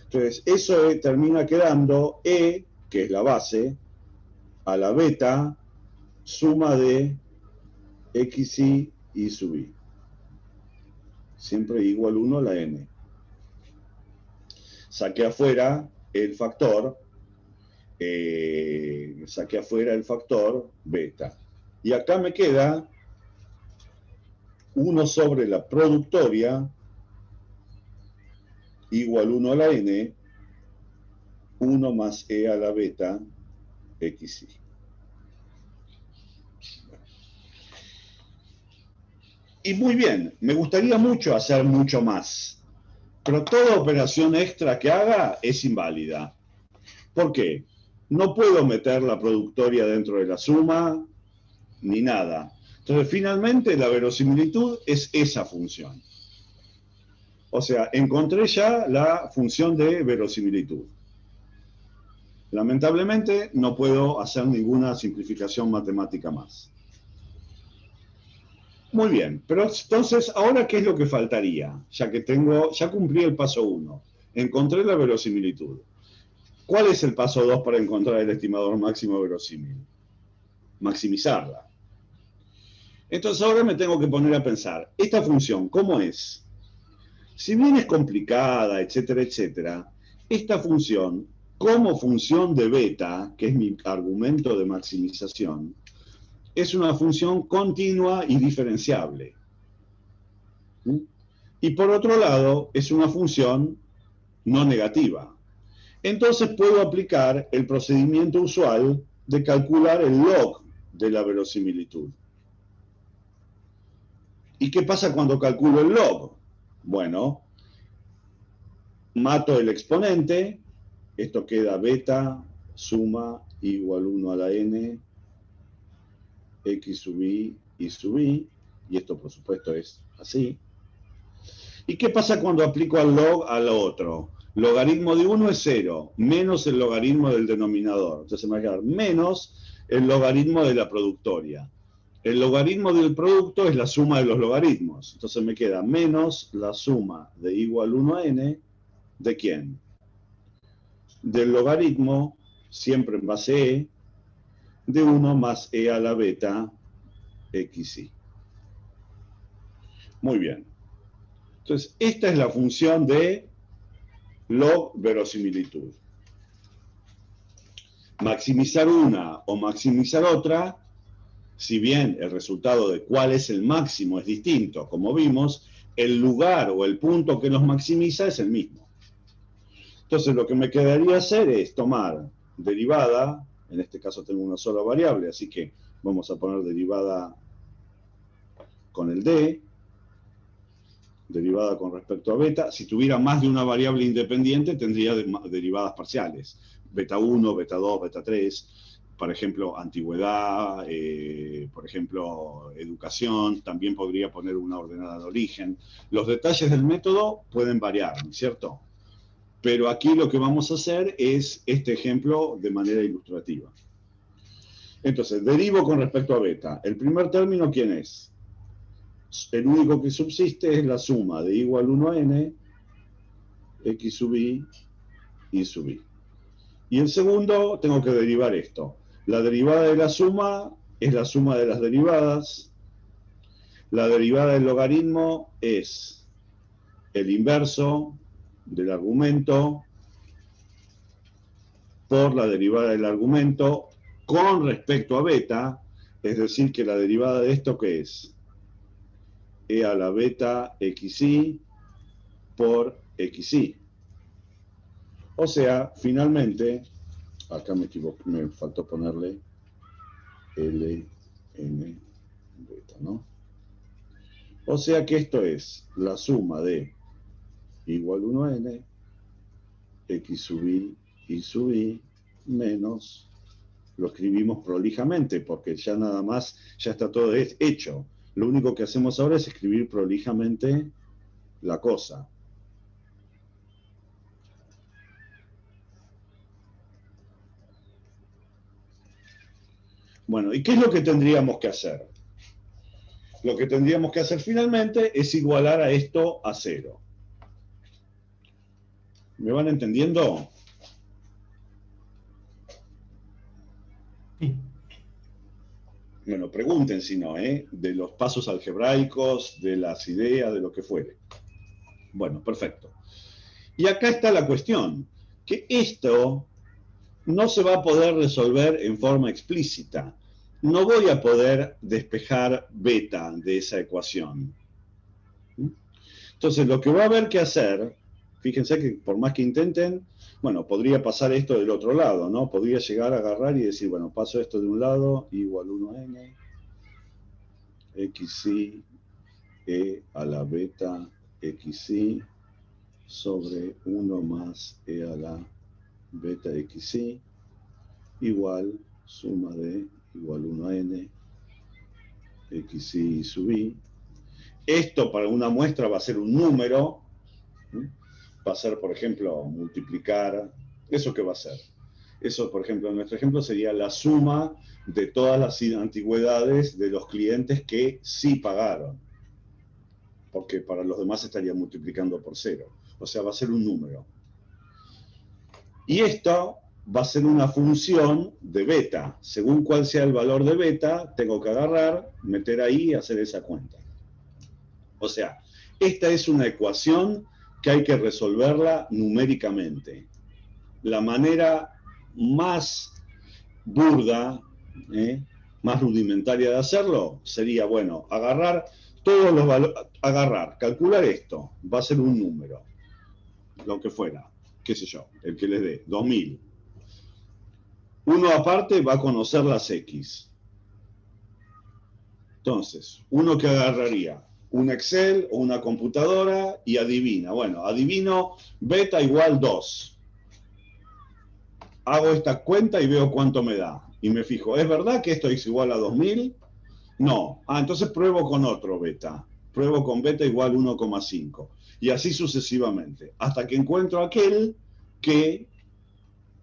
Entonces, eso termina quedando E, que es la base, a la beta, suma de xi y sub i. Siempre igual 1 a la n. Saqué afuera el factor, beta. Y acá me queda 1 sobre la productoria igual 1 a la n, 1 más e a la beta xi. Y muy bien, me gustaría mucho hacer mucho más, pero toda operación extra que haga es inválida. ¿Por qué? No puedo meter la productoria dentro de la suma, ni nada. Entonces, finalmente, la verosimilitud es esa función. O sea, encontré ya la función de verosimilitud. Lamentablemente, no puedo hacer ninguna simplificación matemática más. Muy bien, pero entonces, ¿ahora qué es lo que faltaría? Ya cumplí el paso 1. Encontré la verosimilitud. ¿Cuál es el paso 2 para encontrar el estimador máximo verosímil? Maximizarla. Entonces ahora me tengo que poner a pensar, ¿esta función cómo es? Si bien es complicada, etcétera, etcétera, esta función, como función de beta, que es mi argumento de maximización, es una función continua y diferenciable. Y por otro lado, es una función no negativa. Entonces puedo aplicar el procedimiento usual de calcular el log de la verosimilitud. ¿Y qué pasa cuando calculo el log? Bueno, mato el exponente, esto queda beta suma igual 1 a la n, x sub i y sub i, y esto por supuesto es así. ¿Y qué pasa cuando aplico al log a lo otro? Logaritmo de 1 es 0, menos el logaritmo del denominador. Entonces me va a quedar menos el logaritmo de la productoria. El logaritmo del producto es la suma de los logaritmos. Entonces me queda menos la suma de igual 1 a n, ¿de quién? Del logaritmo, siempre en base e, de 1 más e a la beta xi. Muy bien. Entonces, esta es la función de log verosimilitud. Maximizar una o maximizar otra, si bien el resultado de cuál es el máximo es distinto, como vimos, el lugar o el punto que los maximiza es el mismo. Entonces, lo que me quedaría hacer es tomar derivada, en este caso tengo una sola variable, así que vamos a poner derivada con el d, derivada con respecto a beta. Si tuviera más de una variable independiente, tendría derivadas parciales. Beta 1, beta 2, beta 3, por ejemplo, antigüedad, por ejemplo, educación, también podría poner una ordenada de origen. Los detalles del método pueden variar, ¿cierto? Pero aquí lo que vamos a hacer es este ejemplo de manera ilustrativa. Entonces, derivo con respecto a beta. El primer término, ¿quién es? El único que subsiste es la suma de igual 1 a n, x sub i, y sub i. Y el segundo, tengo que derivar esto. La derivada de la suma es la suma de las derivadas. La derivada del logaritmo es el inverso del argumento por la derivada del argumento con respecto a beta, es decir, que la derivada de esto, ¿qué es? E a la beta xi por xi. O sea, finalmente, acá me equivoqué, me faltó ponerle L, N, beta, ¿no? O sea que esto es la suma de igual 1 a n, x sub i, y sub i, menos, lo escribimos prolijamente, porque ya nada más, ya está todo hecho. Lo único que hacemos ahora es escribir prolijamente la cosa. Bueno, ¿y qué es lo que tendríamos que hacer? Lo que tendríamos que hacer finalmente es igualar a esto a 0. ¿Me van entendiendo? Sí. Bueno, pregunten si no, de los pasos algebraicos, de las ideas, de lo que fuere. Bueno, perfecto. Y acá está la cuestión, que esto no se va a poder resolver en forma explícita. No voy a poder despejar beta de esa ecuación. Entonces, lo que va a haber que hacer, fíjense que por más que intenten, bueno, podría pasar esto del otro lado, ¿no? Podría llegar a agarrar y decir, bueno, paso esto de un lado, igual 1n, xi, e a la beta xi, sobre 1 más e a la beta xi, igual suma de igual 1 a n, xi sub i. Esto para una muestra va a ser un número, va a ser, por ejemplo, multiplicar. ¿Eso qué va a ser? Eso, por ejemplo, en nuestro ejemplo sería la suma de todas las antigüedades de los clientes que sí pagaron. Porque para los demás estaría multiplicando por 0. O sea, va a ser un número. Y esto va a ser una función de beta. Según cuál sea el valor de beta, tengo que agarrar, meter ahí y hacer esa cuenta. O sea, esta es una ecuación que hay que resolverla numéricamente. La manera más burda, más rudimentaria de hacerlo, sería, bueno, agarrar todos los valores, calcular esto, va a ser un número, lo que fuera, qué sé yo, el que les dé, 2000. Uno aparte va a conocer las X. Entonces, uno que agarraría un Excel o una computadora y adivina. Bueno, adivino beta igual 2. Hago esta cuenta y veo cuánto me da. Y me fijo, ¿es verdad que esto es igual a 2000? No. Ah, entonces pruebo con otro beta. Pruebo con beta igual 1,5. Y así sucesivamente. Hasta que encuentro aquel que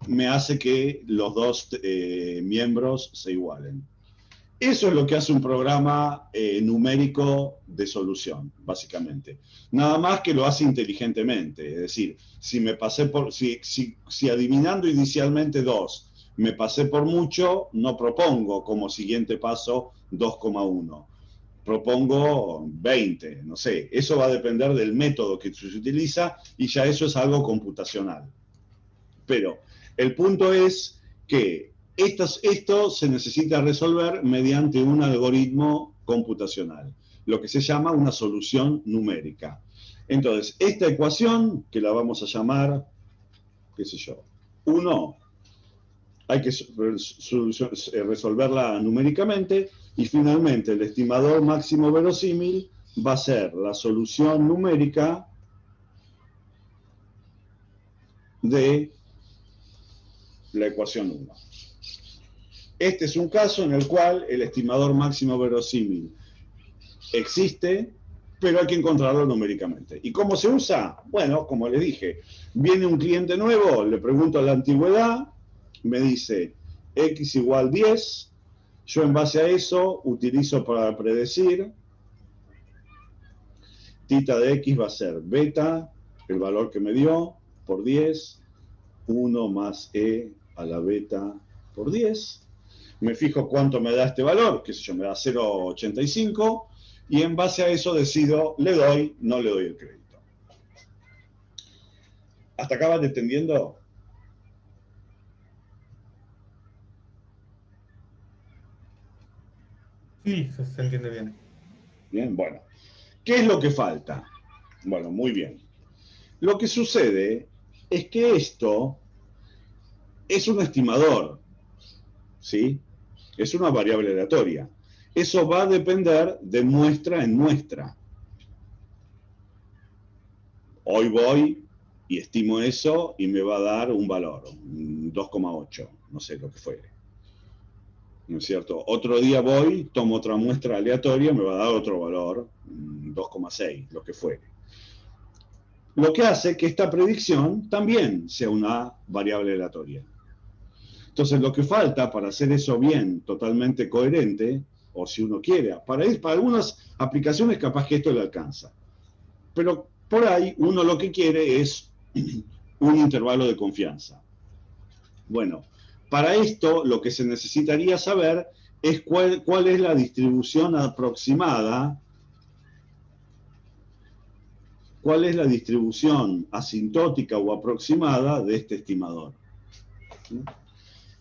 me hace que los dos miembros se igualen. Eso es lo que hace un programa numérico de solución, básicamente. Nada más que lo hace inteligentemente. Es decir, si me pasé por, si adivinando inicialmente 2, me pasé por mucho, no propongo como siguiente paso 2,1. Propongo 20, no sé. Eso va a depender del método que se utiliza y ya eso es algo computacional. Pero el punto es que esto se necesita resolver mediante un algoritmo computacional, lo que se llama una solución numérica. Entonces, esta ecuación, que la vamos a llamar, qué sé yo, 1, hay que resolverla numéricamente, y finalmente el estimador máximo verosímil va a ser la solución numérica de la ecuación 1. Este es un caso en el cual el estimador máximo verosímil existe, pero hay que encontrarlo numéricamente. ¿Y cómo se usa? Bueno, como les dije, viene un cliente nuevo, le pregunto la antigüedad, me dice x igual 10, yo en base a eso utilizo para predecir, tita de x va a ser beta, el valor que me dio, por 10, 1 más e a la beta por 10. Me fijo cuánto me da este valor, qué sé yo, me da 0,85, y en base a eso decido, le doy, no le doy el crédito. ¿Hasta acá van entendiendo? Sí, se entiende bien. Bien, bueno. ¿Qué es lo que falta? Bueno, muy bien. Lo que sucede es que esto es un estimador, ¿sí? Es una variable aleatoria. Eso va a depender de muestra en muestra. Hoy voy y estimo eso y me va a dar un valor, 2,8, no sé lo que fuere. ¿No es cierto? Otro día voy, tomo otra muestra aleatoria, me va a dar otro valor, 2,6, lo que fuere. Lo que hace que esta predicción también sea una variable aleatoria. Entonces, lo que falta para hacer eso bien, totalmente coherente, o si uno quiere, para algunas aplicaciones capaz que esto le alcanza. Pero por ahí uno lo que quiere es un intervalo de confianza. Bueno, para esto lo que se necesitaría saber es cuál es la distribución aproximada, cuál es la distribución asintótica o aproximada de este estimador.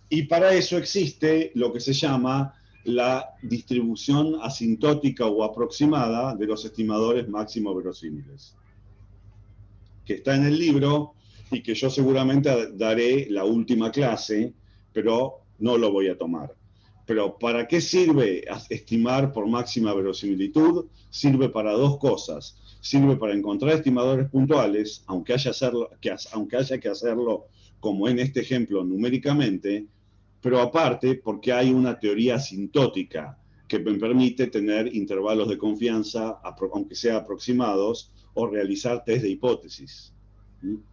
Y para eso existe lo que se llama la distribución asintótica o aproximada de los estimadores máximo verosímiles, que está en el libro y que yo seguramente daré la última clase, pero no lo voy a tomar. Pero ¿para qué sirve estimar por máxima verosimilitud? Sirve para dos cosas. Sirve para encontrar estimadores puntuales, aunque haya que hacerlo, como en este ejemplo, numéricamente, pero aparte porque hay una teoría asintótica que me permite tener intervalos de confianza, aunque sea aproximados, o realizar test de hipótesis. En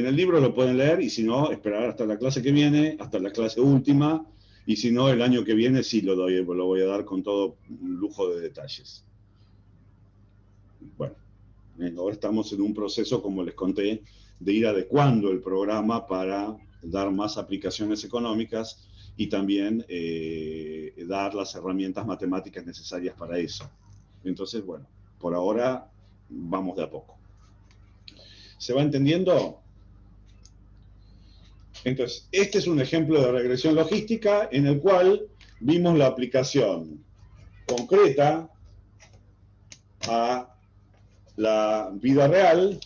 el libro lo pueden leer y si no, esperar hasta la clase que viene, hasta la clase última, y si no, el año que viene sí lo voy a dar con todo lujo de detalles. Bueno, ahora estamos en un proceso, como les conté, de ir adecuando el programa para dar más aplicaciones económicas y también dar las herramientas matemáticas necesarias para eso. Entonces, bueno, por ahora vamos de a poco. ¿Se va entendiendo? Entonces, este es un ejemplo de regresión logística en el cual vimos la aplicación concreta a la vida real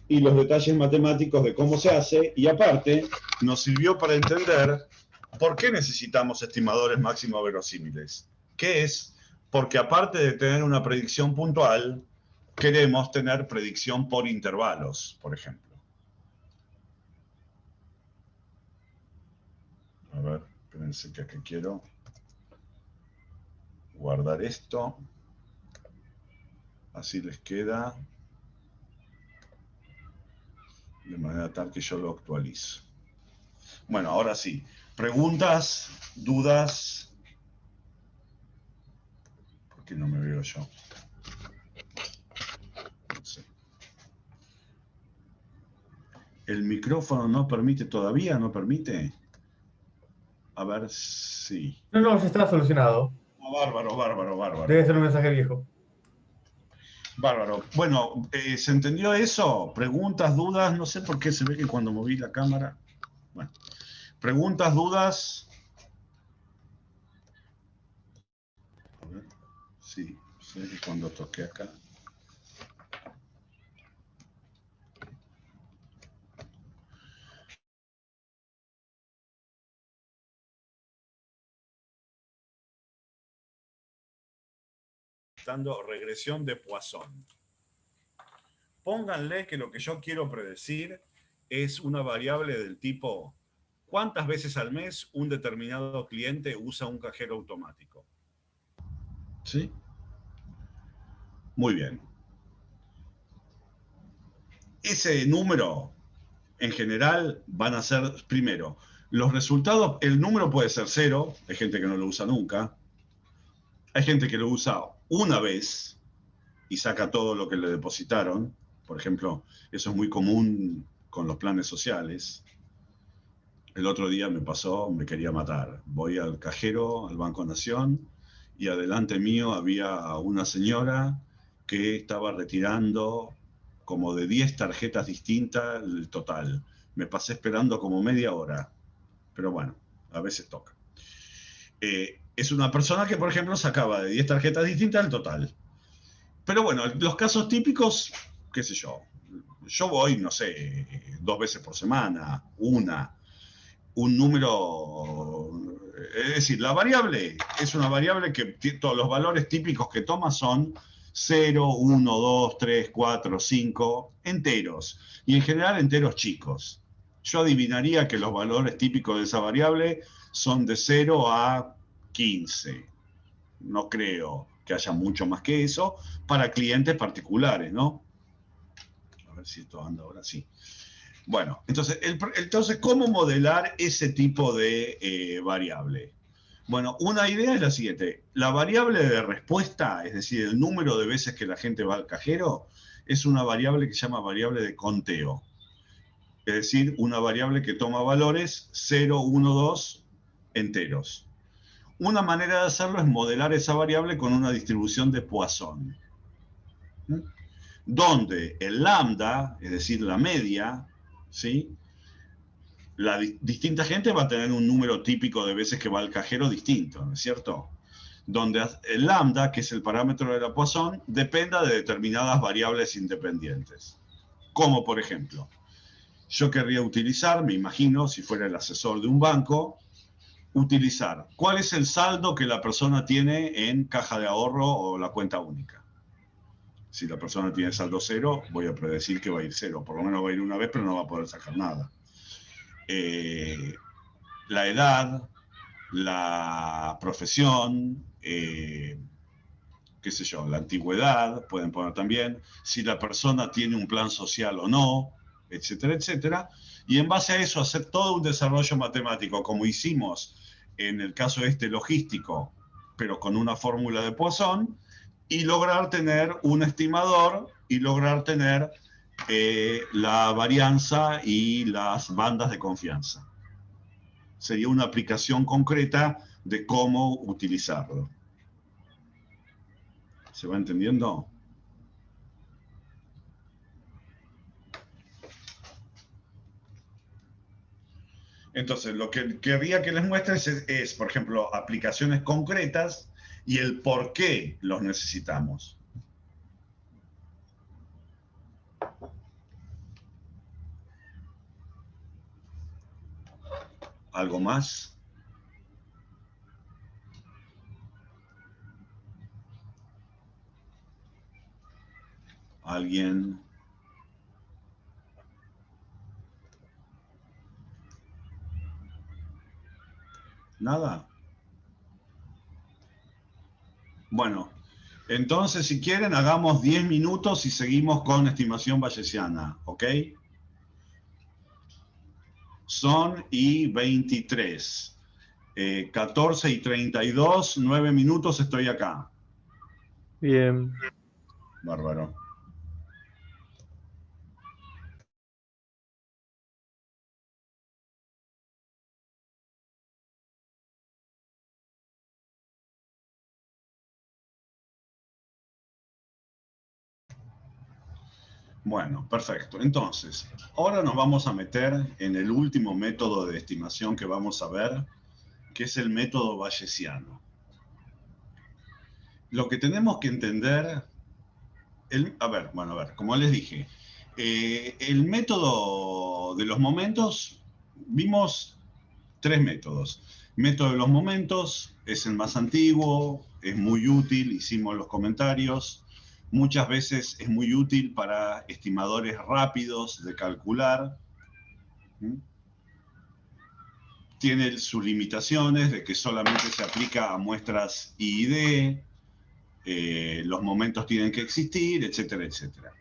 y los detalles matemáticos de cómo se hace, y aparte nos sirvió para entender por qué necesitamos estimadores máximo verosímiles. ¿Qué es? Porque aparte de tener una predicción puntual, queremos tener predicción por intervalos, por ejemplo. A ver, espérense que aquí quiero guardar esto. Así les queda. De manera tal que yo lo actualizo. Bueno, ahora sí. Preguntas, dudas. ¿Por qué no me veo yo? No sé. ¿El micrófono no permite todavía? ¿No permite? A ver si... No, ya está solucionado. Ah, bárbaro, bárbaro, bárbaro. Debe ser un mensaje viejo. Bárbaro. Bueno, ¿se entendió eso? Preguntas, dudas. No sé por qué se ve que cuando moví la cámara... Bueno. Preguntas, dudas. A ver. Sí, sé que cuando toqué acá... dando regresión de Poisson. Pónganle que lo que yo quiero predecir es una variable del tipo ¿cuántas veces al mes un determinado cliente usa un cajero automático? ¿Sí? Muy bien. Ese número, en general, van a ser, primero, los resultados, el número puede ser 0, hay gente que no lo usa nunca, hay gente que lo usa una vez y saca todo lo que le depositaron, por ejemplo, eso es muy común con los planes sociales. El otro día me pasó, me quería matar. Voy al cajero, al Banco Nación, y adelante mío había una señora que estaba retirando como de 10 tarjetas distintas el total. Me pasé esperando como media hora, pero bueno, a veces toca. Es una persona que, por ejemplo, sacaba de 10 tarjetas distintas el total. Pero bueno, los casos típicos, qué sé yo, yo voy, no sé, 2 veces por semana, un número, es decir, la variable es una variable que todos los valores típicos que toma son 0, 1, 2, 3, 4, 5, enteros, y en general enteros chicos. Yo adivinaría que los valores típicos de esa variable son de 0 a 15. No creo que haya mucho más que eso para clientes particulares, ¿no? A ver si esto anda ahora, sí. Bueno, entonces, ¿cómo modelar ese tipo de variable? Bueno, una idea es la siguiente. La variable de respuesta, es decir, el número de veces que la gente va al cajero, es una variable que se llama variable de conteo. Es decir, una variable que toma valores 0, 1, 2 enteros. Una manera de hacerlo es modelar esa variable con una distribución de Poisson, donde el lambda, es decir, la media, ¿sí? La distinta gente va a tener un número típico de veces que va al cajero distinto, ¿no es cierto? Donde el lambda, que es el parámetro de la Poisson, dependa de determinadas variables independientes. Como por ejemplo, yo querría utilizar, me imagino, si fuera el asesor de un banco, utilizar cuál es el saldo que la persona tiene en caja de ahorro o la cuenta única. Si la persona tiene saldo 0, voy a predecir que va a ir 0. Por lo menos va a ir una vez, pero no va a poder sacar nada. La edad, la profesión, qué sé yo, la antigüedad, pueden poner también, si la persona tiene un plan social o no, etcétera, etcétera. Y en base a eso hacer todo un desarrollo matemático, como hicimos en el caso logístico, pero con una fórmula de Poisson, y lograr tener un estimador y lograr tener la varianza y las bandas de confianza. Sería una aplicación concreta de cómo utilizarlo. ¿Se va entendiendo? Entonces, lo que querría que les muestre es, por ejemplo, aplicaciones concretas y el por qué los necesitamos. ¿Algo más? ¿Alguien? ¿Nada? Bueno, entonces si quieren hagamos 10 minutos y seguimos con estimación bayesiana, ¿ok? Son y 23. 14 y 32, 9 minutos estoy acá. Bien. Bárbaro. Bueno, perfecto. Entonces, ahora nos vamos a meter en el último método de estimación que vamos a ver, que es el método bayesiano. Lo que tenemos que entender, como les dije, el método de los momentos, vimos 3 métodos. Método de los momentos es el más antiguo, es muy útil, hicimos los comentarios. Muchas veces es muy útil para estimadores rápidos de calcular. Tiene sus limitaciones de que solamente se aplica a muestras I y D, los momentos tienen que existir, etcétera, etcétera.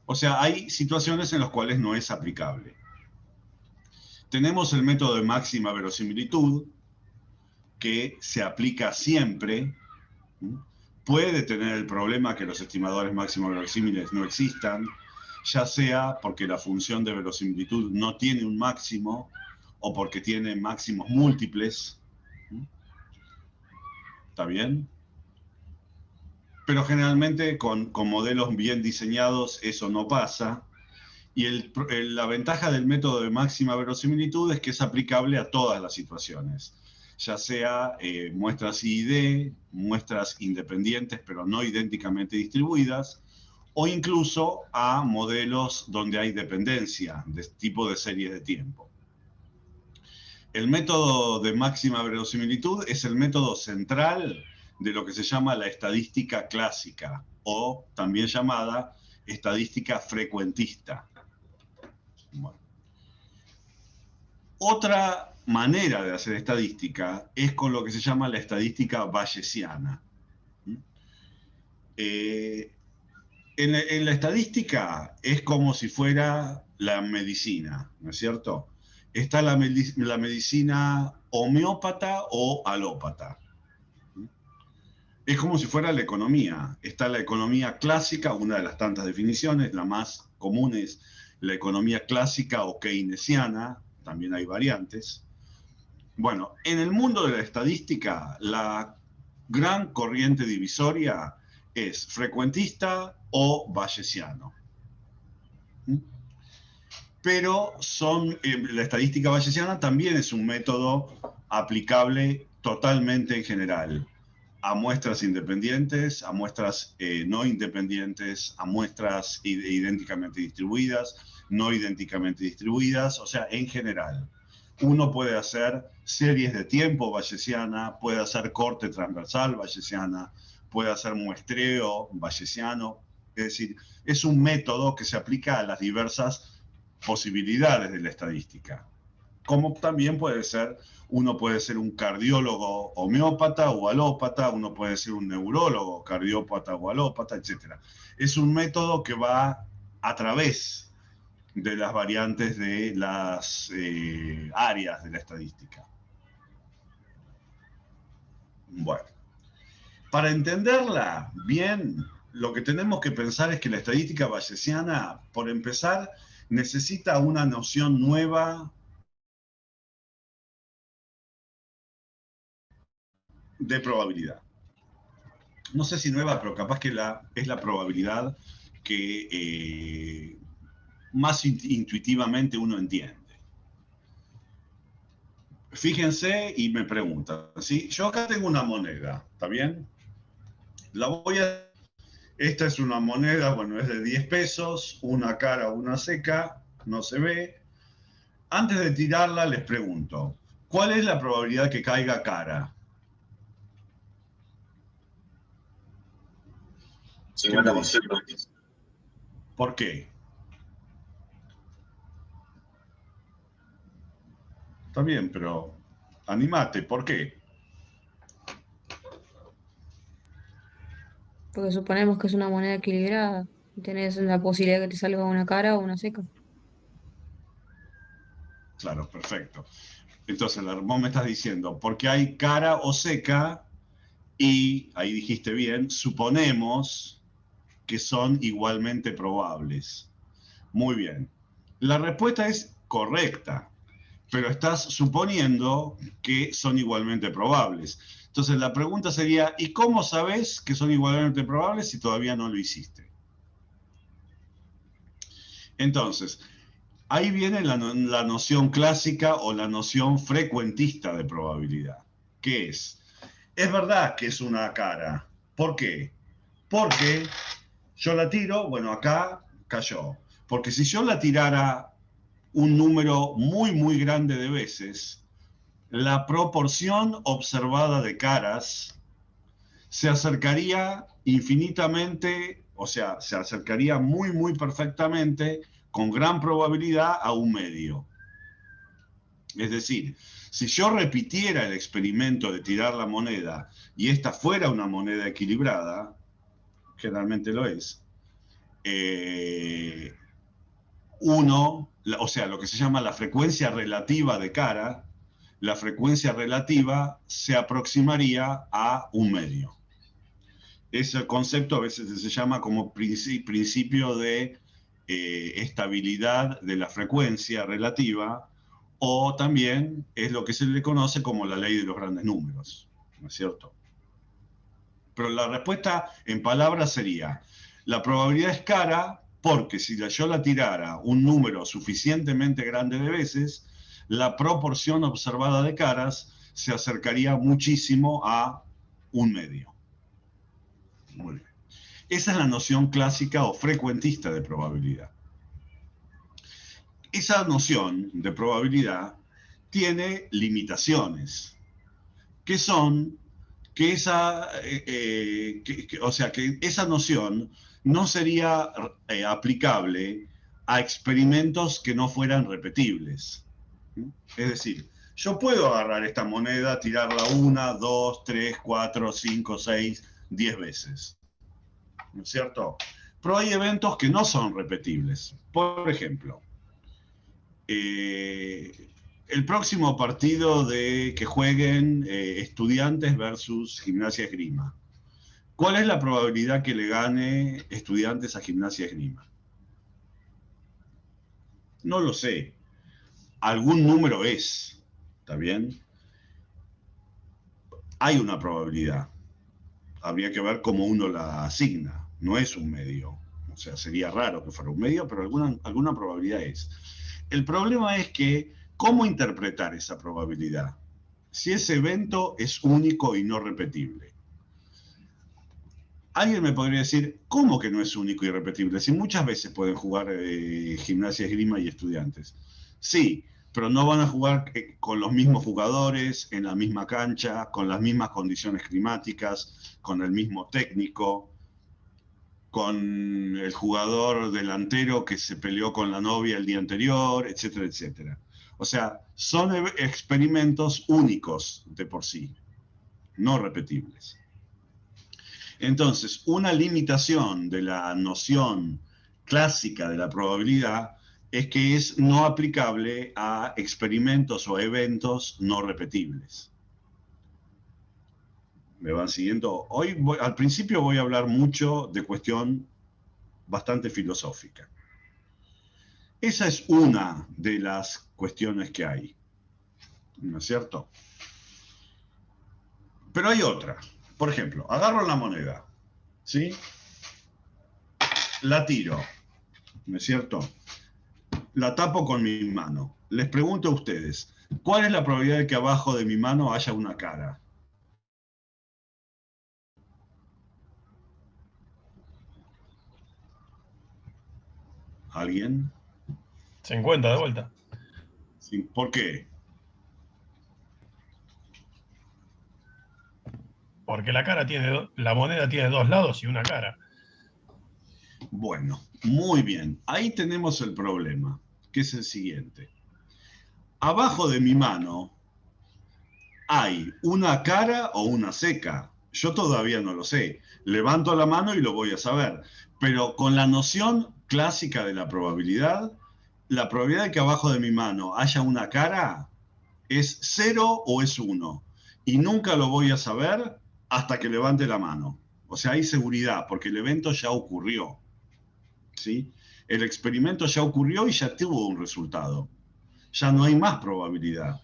O sea, hay situaciones en las cuales no es aplicable. Tenemos el método de máxima verosimilitud, que se aplica siempre. Puede tener el problema que los estimadores máximos verosímiles no existan, ya sea porque la función de verosimilitud no tiene un máximo o porque tiene máximos múltiples. ¿Está bien? Pero generalmente con modelos bien diseñados eso no pasa. Y la ventaja del método de máxima verosimilitud es que es aplicable a todas las situaciones, ya sea muestras I y D, muestras independientes pero no idénticamente distribuidas, o incluso a modelos donde hay dependencia de tipo de series de tiempo. El método de máxima verosimilitud es el método central de lo que se llama la estadística clásica, o también llamada estadística frecuentista. Bueno. Otra manera de hacer estadística es con lo que se llama la estadística bayesiana. En la estadística es como si fuera la medicina, ¿no es cierto? Está la medicina homeópata o alópata. Es como si fuera la economía. Está la economía clásica, una de las tantas definiciones, la más común es la economía clásica o keynesiana, también hay variantes. Bueno, en el mundo de la estadística, la gran corriente divisoria es frecuentista o bayesiano. Pero la estadística bayesiana también es un método aplicable totalmente en general, a muestras independientes, a muestras no independientes, a muestras idénticamente distribuidas, no idénticamente distribuidas, o sea, en general. Uno puede hacer series de tiempo bayesiana, puede hacer corte transversal bayesiana, puede hacer muestreo bayesiano, es decir, es un método que se aplica a las diversas posibilidades de la estadística. Como también puede ser, uno puede ser un cardiólogo homeópata o alópata, uno puede ser un neurólogo cardiópata o alópata, etc. Es un método que va a través de las variantes de las áreas de la estadística. Bueno, para entenderla bien, lo que tenemos que pensar es que la estadística bayesiana, por empezar, necesita una noción nueva de probabilidad. No sé si nueva, pero capaz que es la probabilidad que más intuitivamente uno entiende. Fíjense y me preguntan, ¿sí? Yo acá tengo una moneda, ¿está bien? Esta es una moneda, bueno, es de 10 pesos, una cara, una seca, no se ve. Antes de tirarla les pregunto, ¿cuál es la probabilidad que caiga cara? 50%. ¿Por qué? Está bien, pero animate, ¿por qué? Porque suponemos que es una moneda equilibrada. Y tenés la posibilidad de que te salga una cara o una seca. Claro, perfecto. Entonces, vos me estás diciendo, porque hay cara o seca, y ahí dijiste bien, suponemos que son igualmente probables. Muy bien. La respuesta es correcta, pero estás suponiendo que son igualmente probables. Entonces la pregunta sería, ¿y cómo sabes que son igualmente probables si todavía no lo hiciste? Entonces, ahí viene la noción clásica o la noción frecuentista de probabilidad. ¿Qué es? Es verdad que es una cara. ¿Por qué? Porque yo la tiro, bueno, acá cayó. Porque si yo la tirara un número muy, muy grande de veces, la proporción observada de caras se acercaría infinitamente, o sea, se acercaría muy, muy perfectamente, con gran probabilidad, a un medio. Es decir, si yo repitiera el experimento de tirar la moneda y esta fuera una moneda equilibrada, generalmente lo es, o sea, lo que se llama la frecuencia relativa de cara, la frecuencia relativa se aproximaría a un medio. Ese concepto a veces se llama como principio de estabilidad de la frecuencia relativa, o también es lo que se le conoce como la ley de los grandes números, ¿no es cierto? Pero la respuesta en palabras sería, la probabilidad es cara porque si yo la tirara un número suficientemente grande de veces, la proporción observada de caras se acercaría muchísimo a un medio. Muy bien. Esa es la noción clásica o frecuentista de probabilidad. Esa noción de probabilidad tiene limitaciones, que son que que esa noción no sería aplicable a experimentos que no fueran repetibles. Es decir, yo puedo agarrar esta moneda, tirarla 1, 2, 3, 4, 5, 6, 10 veces, ¿no es cierto? Pero hay eventos que no son repetibles. Por ejemplo, el próximo partido que jueguen Estudiantes versus Gimnasia Esgrima. ¿Cuál es la probabilidad que le gane Estudiantes a Gimnasia Esgrima? No lo sé. Algún número es, ¿está bien? Hay una probabilidad. Habría que ver cómo uno la asigna. No es un medio. O sea, sería raro que fuera un medio, pero alguna probabilidad es. El problema es que, ¿cómo interpretar esa probabilidad? Si ese evento es único y no repetible. Alguien me podría decir, ¿cómo que no es único y repetible? Si muchas veces pueden jugar Gimnasia Esgrima y Estudiantes. Sí, pero no van a jugar con los mismos jugadores, en la misma cancha, con las mismas condiciones climáticas, con el mismo técnico, con el jugador delantero que se peleó con la novia el día anterior, etcétera, etcétera. O sea, son experimentos únicos de por sí, no repetibles. Entonces, una limitación de la noción clásica de la probabilidad es que es no aplicable a experimentos o eventos no repetibles. ¿Me van siguiendo? Hoy, al principio voy a hablar mucho de cuestión bastante filosófica. Esa es una de las cuestiones que hay, ¿no es cierto? Pero hay otra. Por ejemplo, agarro la moneda, ¿sí? La tiro, ¿no es cierto? La tapo con mi mano. Les pregunto a ustedes, ¿cuál es la probabilidad de que abajo de mi mano haya una cara? ¿Alguien? 50 de vuelta. Sí. ¿Por qué? Porque la moneda tiene dos lados y una cara. Bueno, muy bien. Ahí tenemos el problema, que es el siguiente. Abajo de mi mano hay una cara o una seca. Yo todavía no lo sé. Levanto la mano y lo voy a saber. Pero con la noción clásica de la probabilidad de que abajo de mi mano haya una cara es 0 o es 1. Y nunca lo voy a saber hasta que levante la mano. O sea, hay seguridad, porque el evento ya ocurrió. ¿Sí? El experimento ya ocurrió y ya tuvo un resultado. Ya no hay más probabilidad.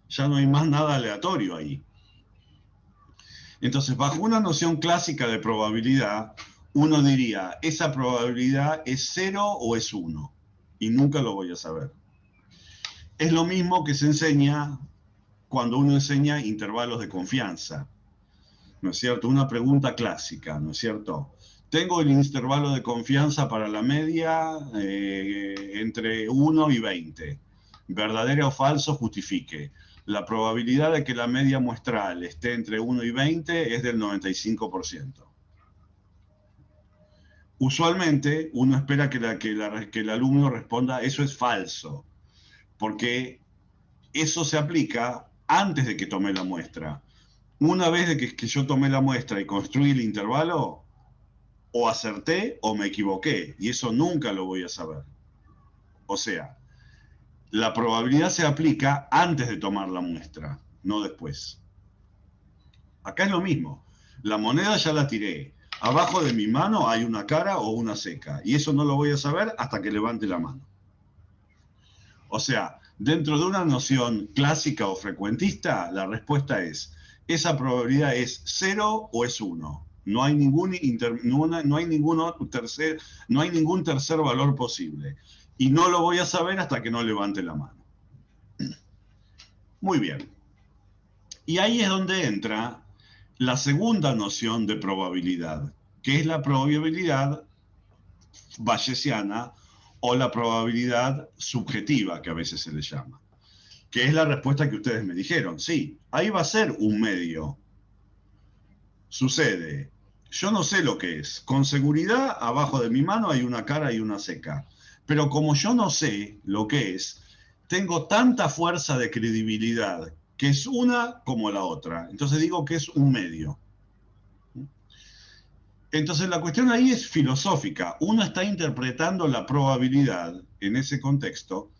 Ya no hay más nada aleatorio ahí. Entonces, bajo una noción clásica de probabilidad, uno diría, esa probabilidad es 0 o es 1. Y nunca lo voy a saber. Es lo mismo que se enseña cuando uno enseña intervalos de confianza. ¿No es cierto? Una pregunta clásica, ¿no es cierto? Tengo el intervalo de confianza para la media entre 1 y 20. ¿Verdadero o falso? Justifique. la probabilidad de que la media muestral esté entre 1 y 20 es del 95%. Usualmente uno espera que el alumno responda, eso es falso, porque eso se aplica antes de que tome la muestra. Una vez de que yo tomé la muestra y construí el intervalo, o acerté o me equivoqué, y eso nunca lo voy a saber. O sea, la probabilidad se aplica antes de tomar la muestra, no después. Acá es lo mismo. La moneda ya la tiré. Abajo de mi mano hay una cara o una seca, y eso no lo voy a saber hasta que levante la mano. O sea, dentro de una noción clásica o frecuentista, la respuesta es, ¿esa probabilidad es 0 o es 1? No hay ningún tercer valor posible. Y no lo voy a saber hasta que no levante la mano. Muy bien. Y ahí es donde entra la segunda noción de probabilidad, que es la probabilidad bayesiana o la probabilidad subjetiva, que a veces se le llama, que es la respuesta que ustedes me dijeron. Sí, ahí va a ser un medio. Sucede, yo no sé lo que es. Con seguridad, abajo de mi mano hay una cara y una seca. Pero como yo no sé lo que es, tengo tanta fuerza de credibilidad que es una como la otra. Entonces digo que es un medio. Entonces la cuestión ahí es filosófica. Uno está interpretando la probabilidad en ese contexto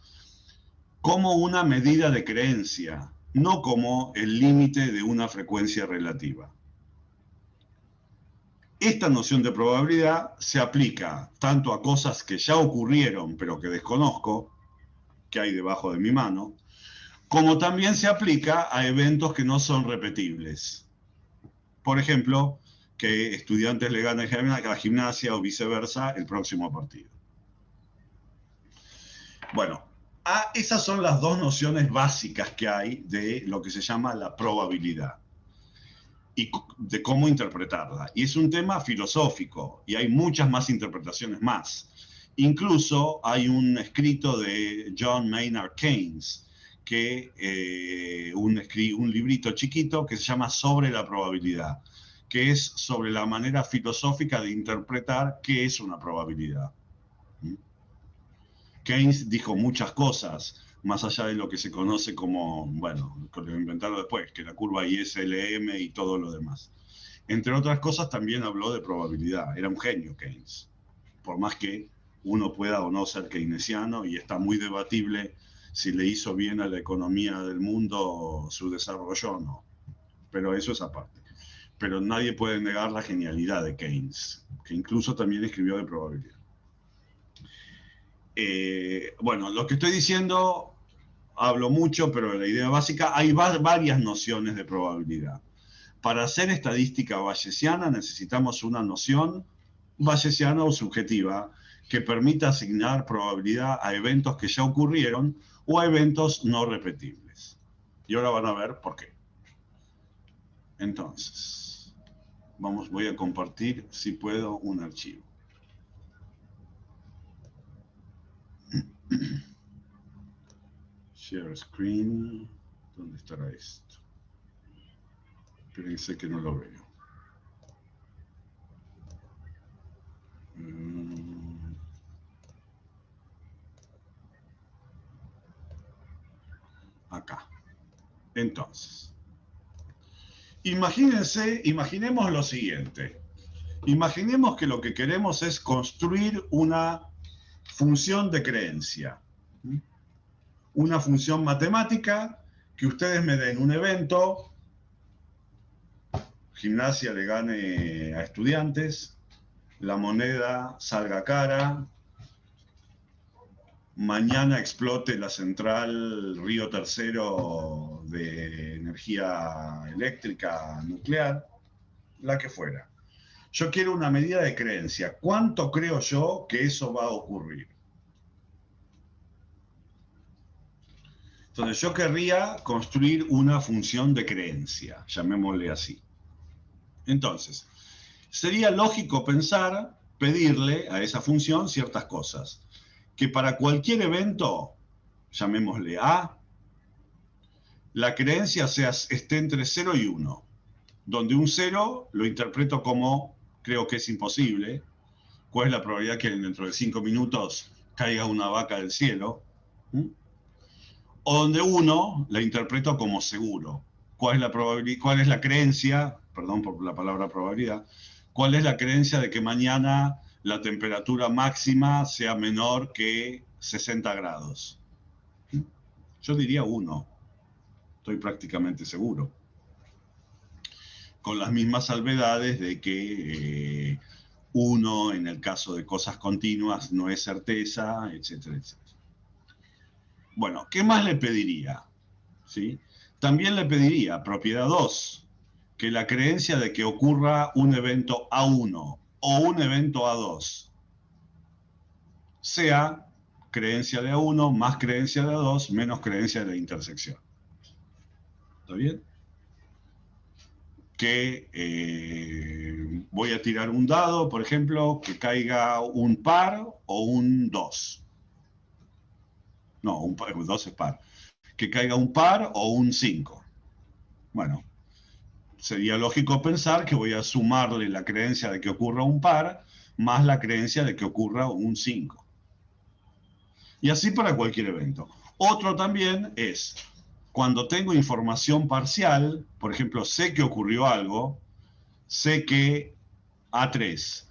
como una medida de creencia, no como el límite de una frecuencia relativa. Esta noción de probabilidad se aplica tanto a cosas que ya ocurrieron pero que desconozco, que hay debajo de mi mano, como también se aplica a eventos que no son repetibles. Por ejemplo, que estudiantes le ganen a la Gimnasia o viceversa el próximo partido. Bueno, esas son las dos nociones básicas que hay de lo que se llama la probabilidad y de cómo interpretarla. Y es un tema filosófico y hay muchas más interpretaciones más. Incluso hay un escrito de John Maynard Keynes, un librito chiquito que se llama Sobre la probabilidad, que es sobre la manera filosófica de interpretar qué es una probabilidad. Keynes dijo muchas cosas, más allá de lo que se conoce como, bueno, lo inventaron después, que la curva ISLM y todo lo demás. Entre otras cosas, también habló de probabilidad. Era un genio Keynes, por más que uno pueda o no ser keynesiano, y está muy debatible si le hizo bien a la economía del mundo su desarrollo o no. Pero eso es aparte. Pero nadie puede negar la genialidad de Keynes, que incluso también escribió de probabilidad. Bueno, lo que estoy diciendo, hablo mucho, pero la idea básica, hay varias nociones de probabilidad. Para hacer estadística bayesiana necesitamos una noción bayesiana o subjetiva que permita asignar probabilidad a eventos que ya ocurrieron o a eventos no repetibles. Y ahora van a ver por qué. Entonces, voy a compartir, si puedo, un archivo. Share screen. ¿Dónde estará esto? Espérense que no lo veo. Acá. Entonces, imaginemos lo siguiente. Imaginemos que lo que queremos es construir una función de creencia. Una función matemática que ustedes me den un evento, Gimnasia le gane a Estudiantes, la moneda salga cara, mañana explote la central Río Tercero de energía eléctrica nuclear, la que fuera. Yo quiero una medida de creencia. ¿Cuánto creo yo que eso va a ocurrir? Entonces yo querría construir una función de creencia, llamémosle así. Entonces, sería lógico pedirle a esa función ciertas cosas. Que para cualquier evento, llamémosle A, la creencia esté entre 0 y 1, donde un 0 lo interpreto como creo que es imposible. ¿Cuál es la probabilidad que dentro de 5 minutos caiga una vaca del cielo? O donde 1 la interpreto como seguro. ¿Cuál es la probabilidad, cuál es la creencia, perdón por la palabra probabilidad, cuál es la creencia de que mañana la temperatura máxima sea menor que 60 grados? Yo diría 1. Estoy prácticamente seguro. Con las mismas salvedades de que 1 en el caso de cosas continuas no es certeza, etcétera, etcétera. Bueno, ¿qué más le pediría? ¿Sí? También le pediría, propiedad 2, que la creencia de que ocurra un evento A1 o un evento A2 sea creencia de A1 más creencia de A2 menos creencia de la intersección. ¿Está bien? Que voy a tirar un dado, por ejemplo, que caiga un par o un 2. No, un 2 es par. Que caiga un par o un 5. Bueno, sería lógico pensar que voy a sumarle la creencia de que ocurra un par más la creencia de que ocurra un 5. Y así para cualquier evento. Otro también es, cuando tengo información parcial, por ejemplo, sé que ocurrió algo, sé que A3,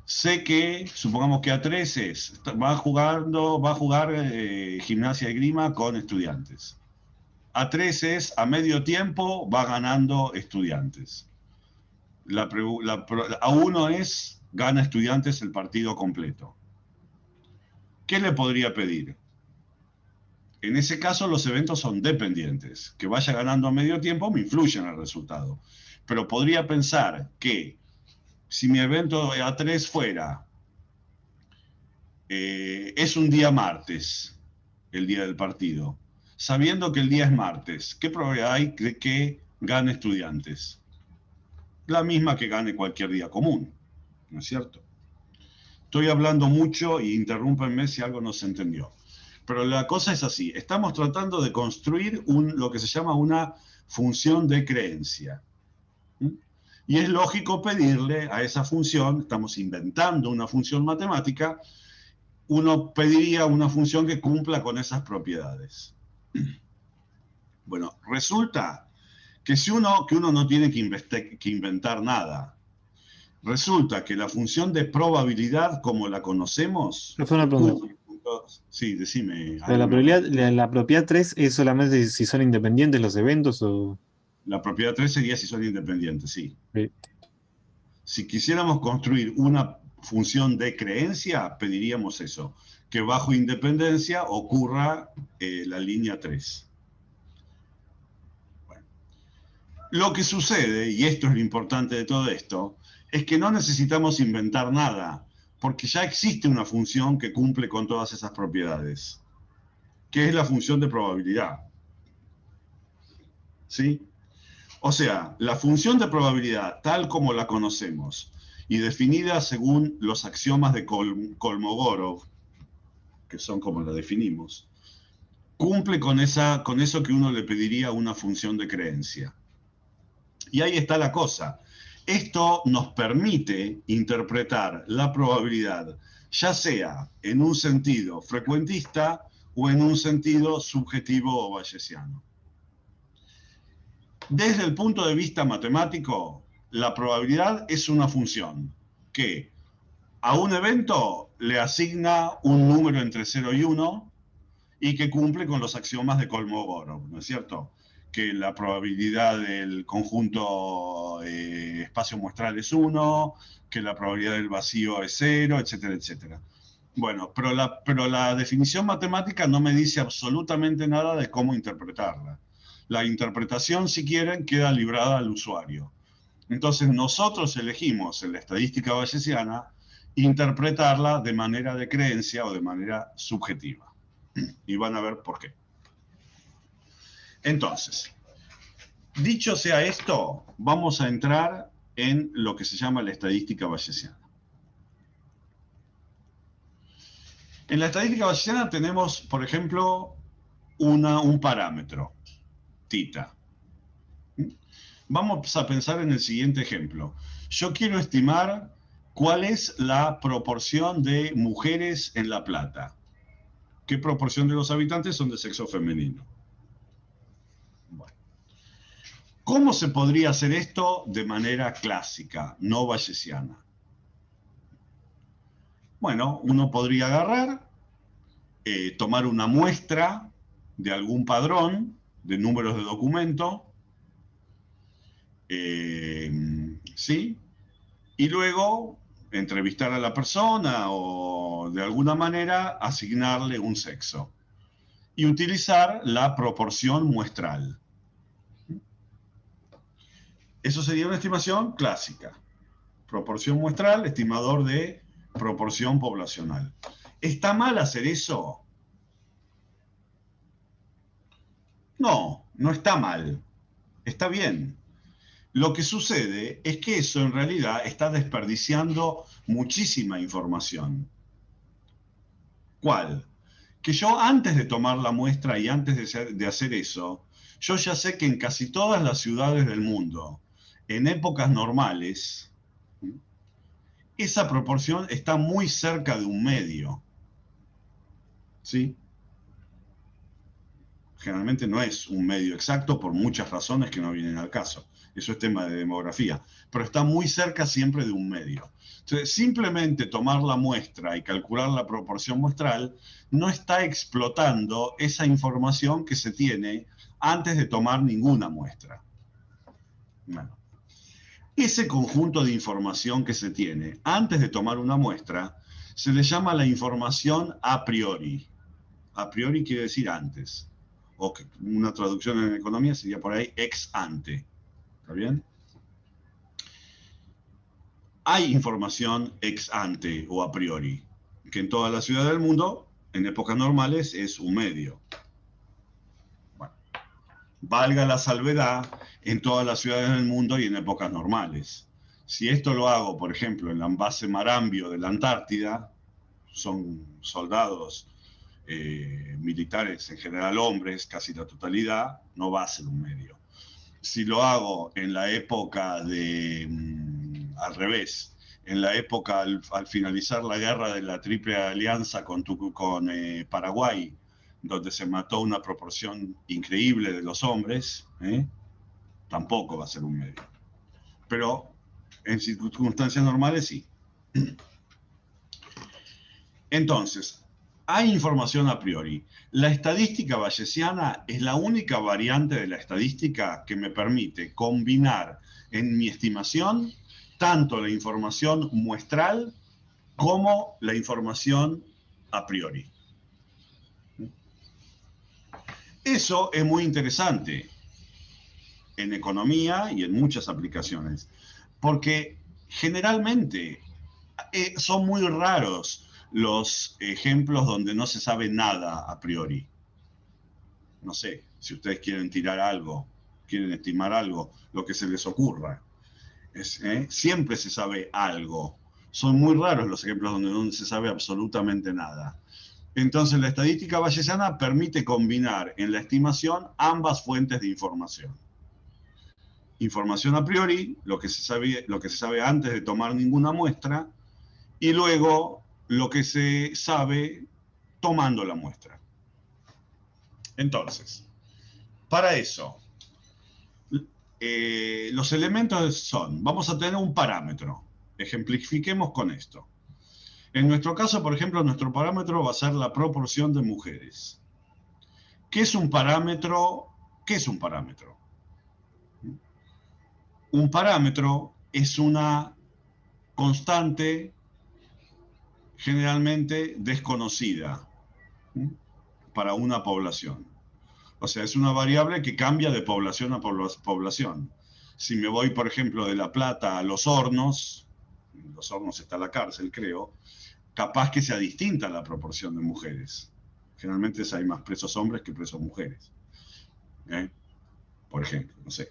sé que, supongamos que A3 va a jugar Gimnasia y Esgrima con Estudiantes. A3 es, a medio tiempo, va ganando Estudiantes. A1 es, gana Estudiantes el partido completo. ¿Qué le podría pedir? En ese caso, los eventos son dependientes. Que vaya ganando a medio tiempo me influye en el resultado. Pero podría pensar que si mi evento A3 fuera, es un día martes, el día del partido, sabiendo que el día es martes, ¿qué probabilidad hay de que gane Estudiantes? La misma que gane cualquier día común, ¿no es cierto? Estoy hablando mucho y interrúmpenme si algo no se entendió. Pero la cosa es así, estamos tratando de construir lo que se llama una función de creencia. Y es lógico pedirle a esa función, estamos inventando una función matemática, uno pediría una función que cumpla con esas propiedades. Bueno, resulta que uno no tiene que inventar nada. Resulta que la función de probabilidad, como la conocemos... Profesor, una pregunta. Sí, decime. La propiedad 3 es solamente si son independientes los eventos o... La propiedad 3 sería si son independientes, sí. Sí. Si quisiéramos construir una función de creencia, pediríamos eso, que bajo independencia ocurra la línea 3. Bueno. Lo que sucede, y esto es lo importante de todo esto, es que no necesitamos inventar nada, porque ya existe una función que cumple con todas esas propiedades, que es la función de probabilidad. ¿Sí? O sea, la función de probabilidad, tal como la conocemos, y definida según los axiomas de Kolmogorov, que son como la definimos, cumple con eso que uno le pediría a una función de creencia. Y ahí está la cosa. Esto nos permite interpretar la probabilidad, ya sea en un sentido frecuentista o en un sentido subjetivo o bayesiano. Desde el punto de vista matemático, la probabilidad es una función que a un evento le asigna un número entre 0 y 1 y que cumple con los axiomas de Kolmogorov, ¿no es cierto? Que la probabilidad del conjunto espacio muestral es 1, que la probabilidad del vacío es 0, etcétera, etcétera. Bueno, pero la definición matemática no me dice absolutamente nada de cómo interpretarla. La interpretación, si quieren, queda librada al usuario. Entonces nosotros elegimos en la estadística bayesiana interpretarla de manera de creencia o de manera subjetiva. Y van a ver por qué. Entonces, dicho sea esto, vamos a entrar en lo que se llama la estadística bayesiana. En la estadística bayesiana tenemos, por ejemplo, un parámetro. tita. Vamos a pensar en el siguiente ejemplo. Yo quiero estimar cuál es la proporción de mujeres en La Plata. ¿Qué proporción de los habitantes son de sexo femenino? Bueno. ¿Cómo se podría hacer esto de manera clásica, no bayesiana? Bueno, uno podría agarrar, tomar una muestra de algún padrón de números de documento, ¿sí? Y luego entrevistar a la persona o de alguna manera asignarle un sexo y utilizar la proporción muestral. Eso sería una estimación clásica. Proporción muestral, estimador de proporción poblacional. ¿Está mal hacer eso? No, no está mal. Está bien. Lo que sucede es que eso en realidad está desperdiciando muchísima información. ¿Cuál? Que yo antes de tomar la muestra y antes de hacer eso, yo ya sé que en casi todas las ciudades del mundo, en épocas normales, esa proporción está muy cerca de un medio. ¿Sí? Generalmente no es un medio exacto por muchas razones que no vienen al caso. Eso es tema de demografía. Pero está muy cerca siempre de un medio. Entonces, simplemente tomar la muestra y calcular la proporción muestral no está explotando esa información que se tiene antes de tomar ninguna muestra. Bueno, ese conjunto de información que se tiene antes de tomar una muestra se le llama la información a priori. A priori quiere decir antes. O que una traducción en economía sería por ahí ex ante. ¿Está bien? Hay información ex ante o a priori, que en todas las ciudades del mundo, en épocas normales, es un medio. Bueno, valga la salvedad en todas las ciudades del mundo y en épocas normales. Si esto lo hago, por ejemplo, en la base Marambio de la Antártida, son soldados militares, en general hombres, casi la totalidad, no va a ser un medio. Si lo hago en la época de, al revés, en la época al finalizar la guerra de la Triple Alianza con Paraguay, donde se mató una proporción increíble de los hombres, tampoco va a ser un medio. Pero en circunstancias normales sí. Entonces, hay información a priori. La estadística bayesiana es la única variante de la estadística que me permite combinar en mi estimación tanto la información muestral como la información a priori. Eso es muy interesante en economía y en muchas aplicaciones, porque generalmente son muy raros los ejemplos donde no se sabe nada a priori. No sé, si ustedes quieren tirar algo, quieren estimar algo, lo que se les ocurra. Siempre se sabe algo. Son muy raros los ejemplos donde no se sabe absolutamente nada. Entonces la estadística bayesiana permite combinar en la estimación ambas fuentes de información. Información a priori, lo que se sabe antes de tomar ninguna muestra, y luego lo que se sabe tomando la muestra. Entonces, para eso, los elementos son, vamos a tener un parámetro. Ejemplifiquemos con esto. En nuestro caso, por ejemplo, nuestro parámetro va a ser la proporción de mujeres. ¿Qué es un parámetro? ¿Qué es un parámetro? Un parámetro es una constante generalmente desconocida para una población. O sea, es una variable que cambia de población a población. Si me voy, por ejemplo, de La Plata a Los Hornos está la cárcel, creo, capaz que sea distinta la proporción de mujeres. Generalmente hay más presos hombres que presos mujeres. Por ejemplo, no sé.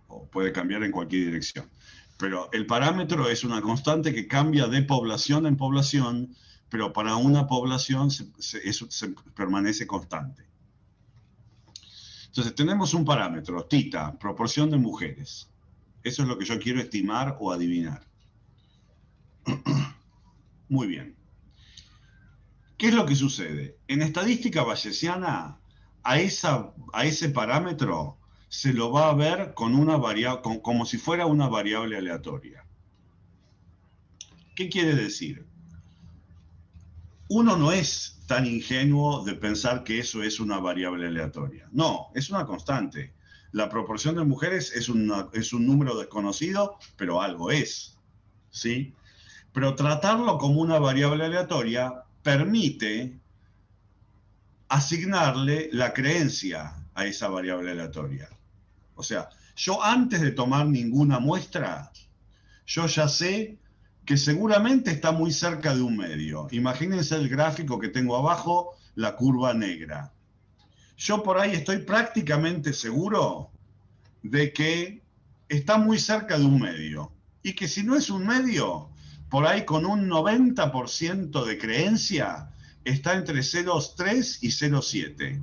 O puede cambiar en cualquier dirección. Pero el parámetro es una constante que cambia de población en población, pero para una población eso permanece constante. Entonces tenemos un parámetro, tita, proporción de mujeres. Eso es lo que yo quiero estimar o adivinar. Muy bien. ¿Qué es lo que sucede? En estadística bayesiana, a ese parámetro se lo va a ver con una como si fuera una variable aleatoria. ¿Qué quiere decir? Uno no es tan ingenuo de pensar que eso es una variable aleatoria. No, es una constante. La proporción de mujeres es un número desconocido, pero algo es, ¿sí? Pero tratarlo como una variable aleatoria permite asignarle la creencia a esa variable aleatoria. O sea, yo antes de tomar ninguna muestra, yo ya sé que seguramente está muy cerca de un medio. Imagínense el gráfico que tengo abajo, la curva negra. Yo por ahí estoy prácticamente seguro de que está muy cerca de un medio. Y que si no es un medio, por ahí con un 90% de creencia, está entre 0,3 y 0,7.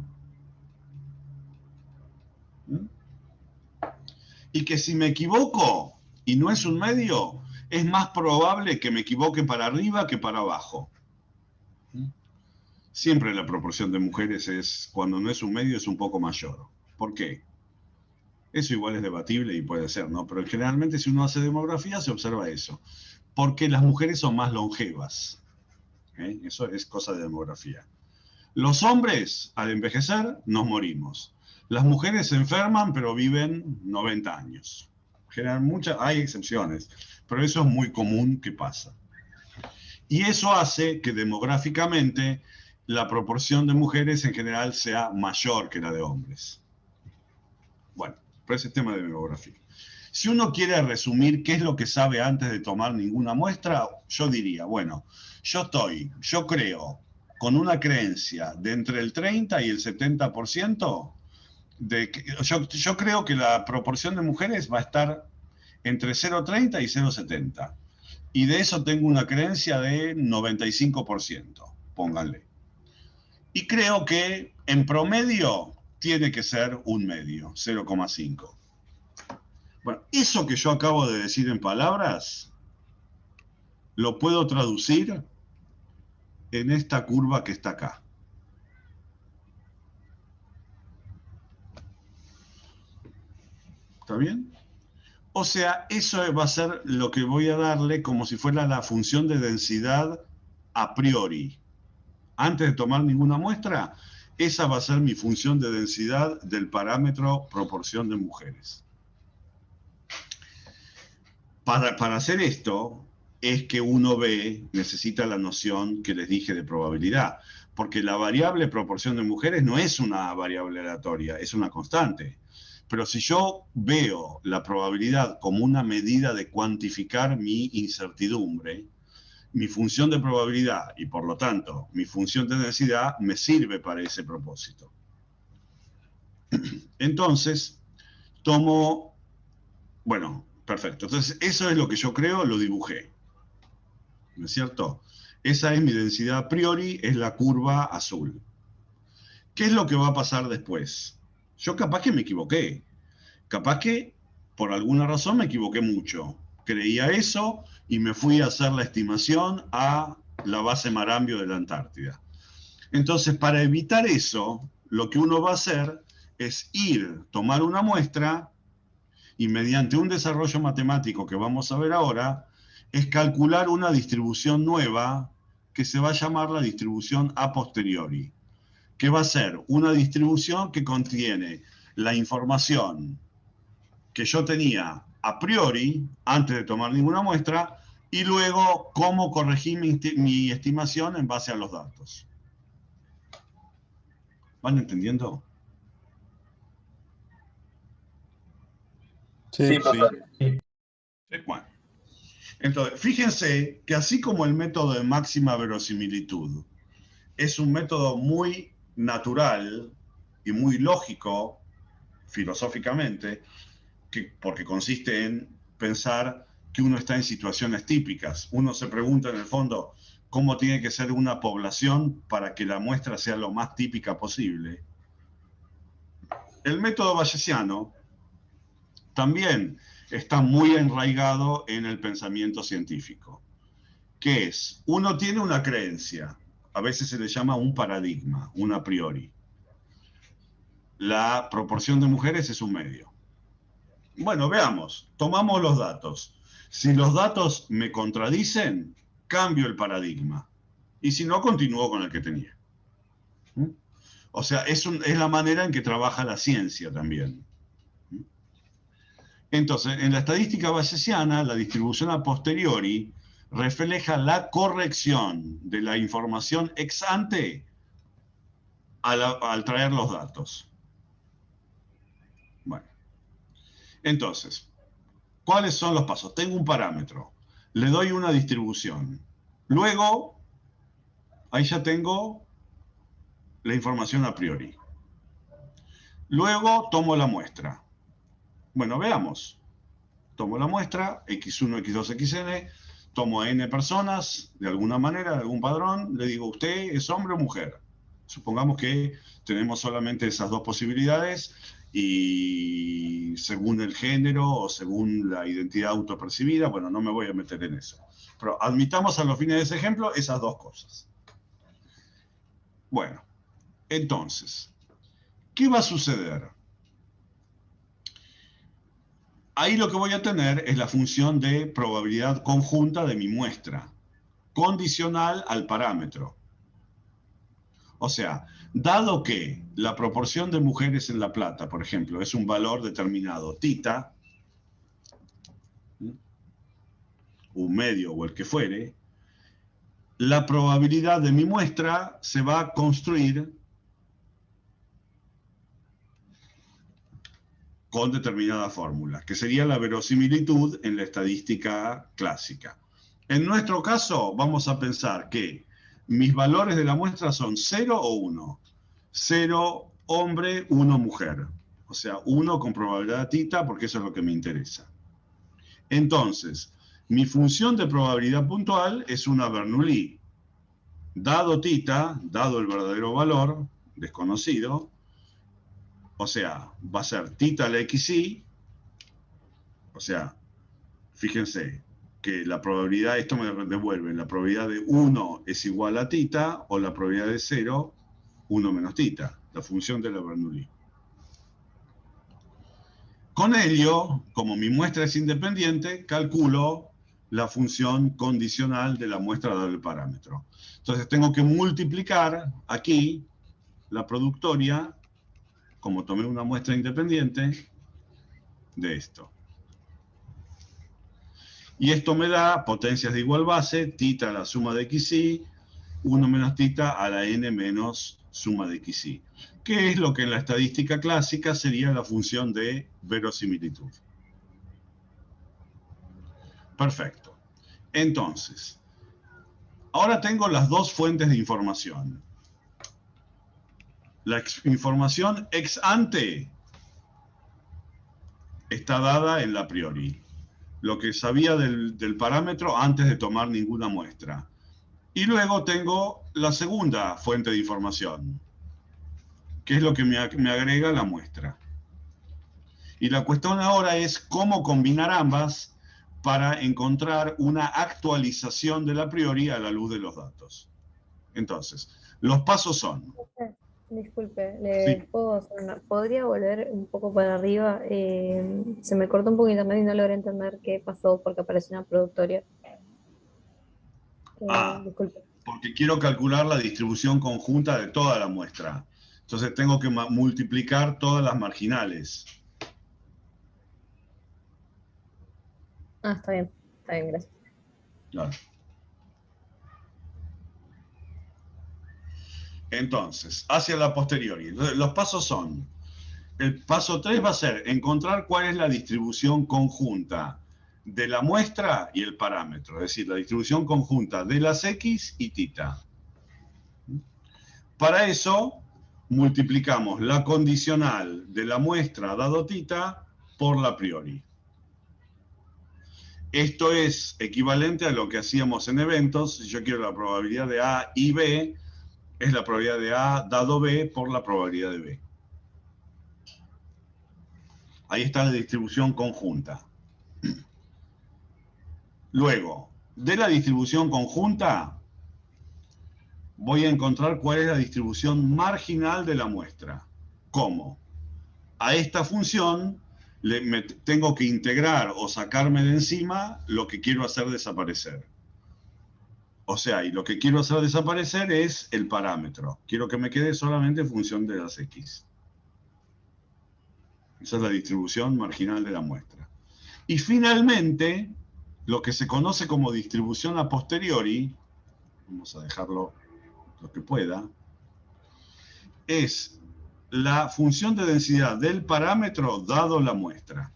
Y que si me equivoco y no es un medio, es más probable que me equivoque para arriba que para abajo. Siempre la proporción de mujeres cuando no es un medio, es un poco mayor. ¿Por qué? Eso igual es debatible y puede ser, ¿no? Pero generalmente si uno hace demografía se observa eso. Porque las mujeres son más longevas. Eso es cosa de demografía. Los hombres, al envejecer, nos morimos. Las mujeres se enferman, pero viven 90 años. Hay excepciones, pero eso es muy común que pasa. Y eso hace que demográficamente la proporción de mujeres en general sea mayor que la de hombres. Bueno, pero ese es tema de demografía. Si uno quiere resumir qué es lo que sabe antes de tomar ninguna muestra, yo diría, bueno, yo creo, con una creencia de entre el 30 y el 70%, yo creo que la proporción de mujeres va a estar entre 0,30 y 0,70. Y de eso tengo una creencia de 95%, pónganle. Y creo que en promedio tiene que ser un medio, 0,5. Bueno, eso que yo acabo de decir en palabras, lo puedo traducir en esta curva que está acá. ¿Está bien? O sea, eso va a ser lo que voy a darle como si fuera la función de densidad a priori. Antes de tomar ninguna muestra, esa va a ser mi función de densidad del parámetro proporción de mujeres. Para hacer esto, es que uno necesita la noción que les dije de probabilidad, porque la variable proporción de mujeres no es una variable aleatoria, es una constante. Pero si yo veo la probabilidad como una medida de cuantificar mi incertidumbre, mi función de probabilidad y por lo tanto mi función de densidad me sirve para ese propósito. Entonces, bueno, perfecto. Entonces, eso es lo que yo creo, lo dibujé. ¿No es cierto? Esa es mi densidad a priori, es la curva azul. ¿Qué es lo que va a pasar después? Yo capaz que me equivoqué. Capaz que por alguna razón me equivoqué mucho. Creía eso y me fui a hacer la estimación a la base Marambio de la Antártida. Entonces, para evitar eso, lo que uno va a hacer es tomar una muestra y mediante un desarrollo matemático que vamos a ver ahora, es calcular una distribución nueva que se va a llamar la distribución a posteriori, que va a ser una distribución que contiene la información que yo tenía a priori, antes de tomar ninguna muestra, y luego cómo corregí mi estimación en base a los datos. ¿Van entendiendo? Sí. Sí. Bueno. Entonces, fíjense que así como el método de máxima verosimilitud es un método muy natural y muy lógico filosóficamente, porque consiste en pensar que uno está en situaciones típicas. Uno se pregunta en el fondo cómo tiene que ser una población para que la muestra sea lo más típica posible. el método bayesiano también está muy enraigado en el pensamiento científico, que es, uno tiene una creencia, a veces se le llama un paradigma, un a priori. La proporción de mujeres es un medio. Bueno, veamos, tomamos los datos. Si los datos me contradicen, cambio el paradigma. Y si no, continúo con el que tenía. O sea, es la manera en que trabaja la ciencia también. Entonces, en la estadística bayesiana, la distribución a posteriori refleja la corrección de la información ex ante al traer los datos. Bueno, entonces, ¿cuáles son los pasos? Tengo un parámetro, le doy una distribución. Luego, ahí ya tengo la información a priori. Luego tomo la muestra. Bueno, veamos. Tomo la muestra, x1, x2, xn, tomo a n personas, de alguna manera, de algún padrón, le digo, ¿usted es hombre o mujer? Supongamos que tenemos solamente esas dos posibilidades y según el género o según la identidad autopercibida, bueno, no me voy a meter en eso. Pero admitamos a los fines de ese ejemplo esas dos cosas. Bueno, entonces, ¿qué va a suceder? Ahí lo que voy a tener es la función de probabilidad conjunta de mi muestra, condicional al parámetro. O sea, dado que la proporción de mujeres en La Plata, por ejemplo, es un valor determinado, tita, un medio o el que fuere, la probabilidad de mi muestra se va a construir con determinada fórmula, que sería la verosimilitud en la estadística clásica. En nuestro caso, vamos a pensar que mis valores de la muestra son 0 o 1. 0 hombre, 1 mujer. O sea, 1 con probabilidad tita, porque eso es lo que me interesa. Entonces, mi función de probabilidad puntual es una Bernoulli. Dado tita, dado el verdadero valor, desconocido, o sea, va a ser tita la xi, o sea, fíjense que la probabilidad, esto me devuelve, la probabilidad de 1 es igual a tita, o la probabilidad de 0, 1 menos tita, la función de la Bernoulli. Con ello, como mi muestra es independiente, calculo la función condicional de la muestra dado el parámetro. Entonces tengo que multiplicar aquí la productoria, como tomé una muestra independiente, de esto. Y esto me da potencias de igual base, tita a la suma de xi, 1 menos tita a la n menos suma de xi, que es lo que en la estadística clásica sería la función de verosimilitud. Perfecto. Entonces, ahora tengo las dos fuentes de información. La información ex ante está dada en la a priori. Lo que sabía del parámetro antes de tomar ninguna muestra. Y luego tengo la segunda fuente de información, que es lo que me agrega la muestra. Y la cuestión ahora es cómo combinar ambas para encontrar una actualización de la a priori a la luz de los datos. Entonces, los pasos son... Disculpe, Sí. ¿podría volver un poco para arriba? Se me cortó un poco internet y no logré entender qué pasó porque apareció una productoria. Disculpe. Porque quiero calcular la distribución conjunta de toda la muestra. Entonces tengo que multiplicar todas las marginales. Está bien, gracias. Claro. Entonces, hacia la posteriori. Entonces, los pasos son, el paso 3 va a ser encontrar cuál es la distribución conjunta de la muestra y el parámetro, es decir, la distribución conjunta de las x y tita. Para eso, multiplicamos la condicional de la muestra dado tita por la a priori. Esto es equivalente a lo que hacíamos en eventos. Si yo quiero la probabilidad de A y B, es la probabilidad de A dado B por la probabilidad de B. Ahí está la distribución conjunta. Luego, de la distribución conjunta, voy a encontrar cuál es la distribución marginal de la muestra. ¿Cómo? A esta función tengo que integrar o sacarme de encima lo que quiero hacer desaparecer. O sea, y lo que quiero hacer desaparecer es el parámetro. Quiero que me quede solamente en función de las X. Esa es la distribución marginal de la muestra. Y finalmente, lo que se conoce como distribución a posteriori, vamos a dejarlo lo que pueda, es la función de densidad del parámetro dado la muestra.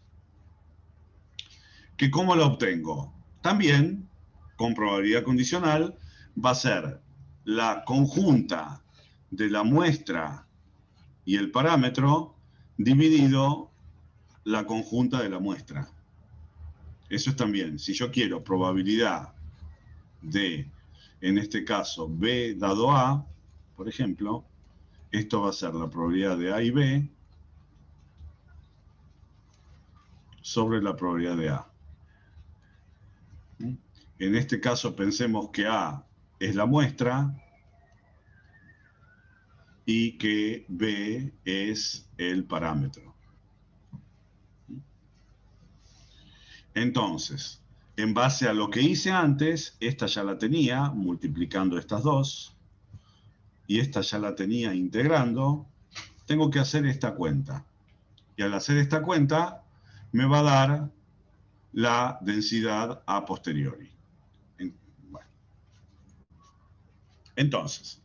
¿Que cómo la obtengo? También, con probabilidad condicional, va a ser la conjunta de la muestra y el parámetro dividido la conjunta de la muestra. Eso es también, si yo quiero probabilidad de, en este caso, B dado A, por ejemplo, esto va a ser la probabilidad de A y B sobre la probabilidad de A. En este caso pensemos que A es la muestra y que B es el parámetro. Entonces, en base a lo que hice antes, esta ya la tenía multiplicando estas dos, y esta ya la tenía integrando, tengo que hacer esta cuenta. Y al hacer esta cuenta, me va a dar la densidad a posteriori. Bueno. Entonces,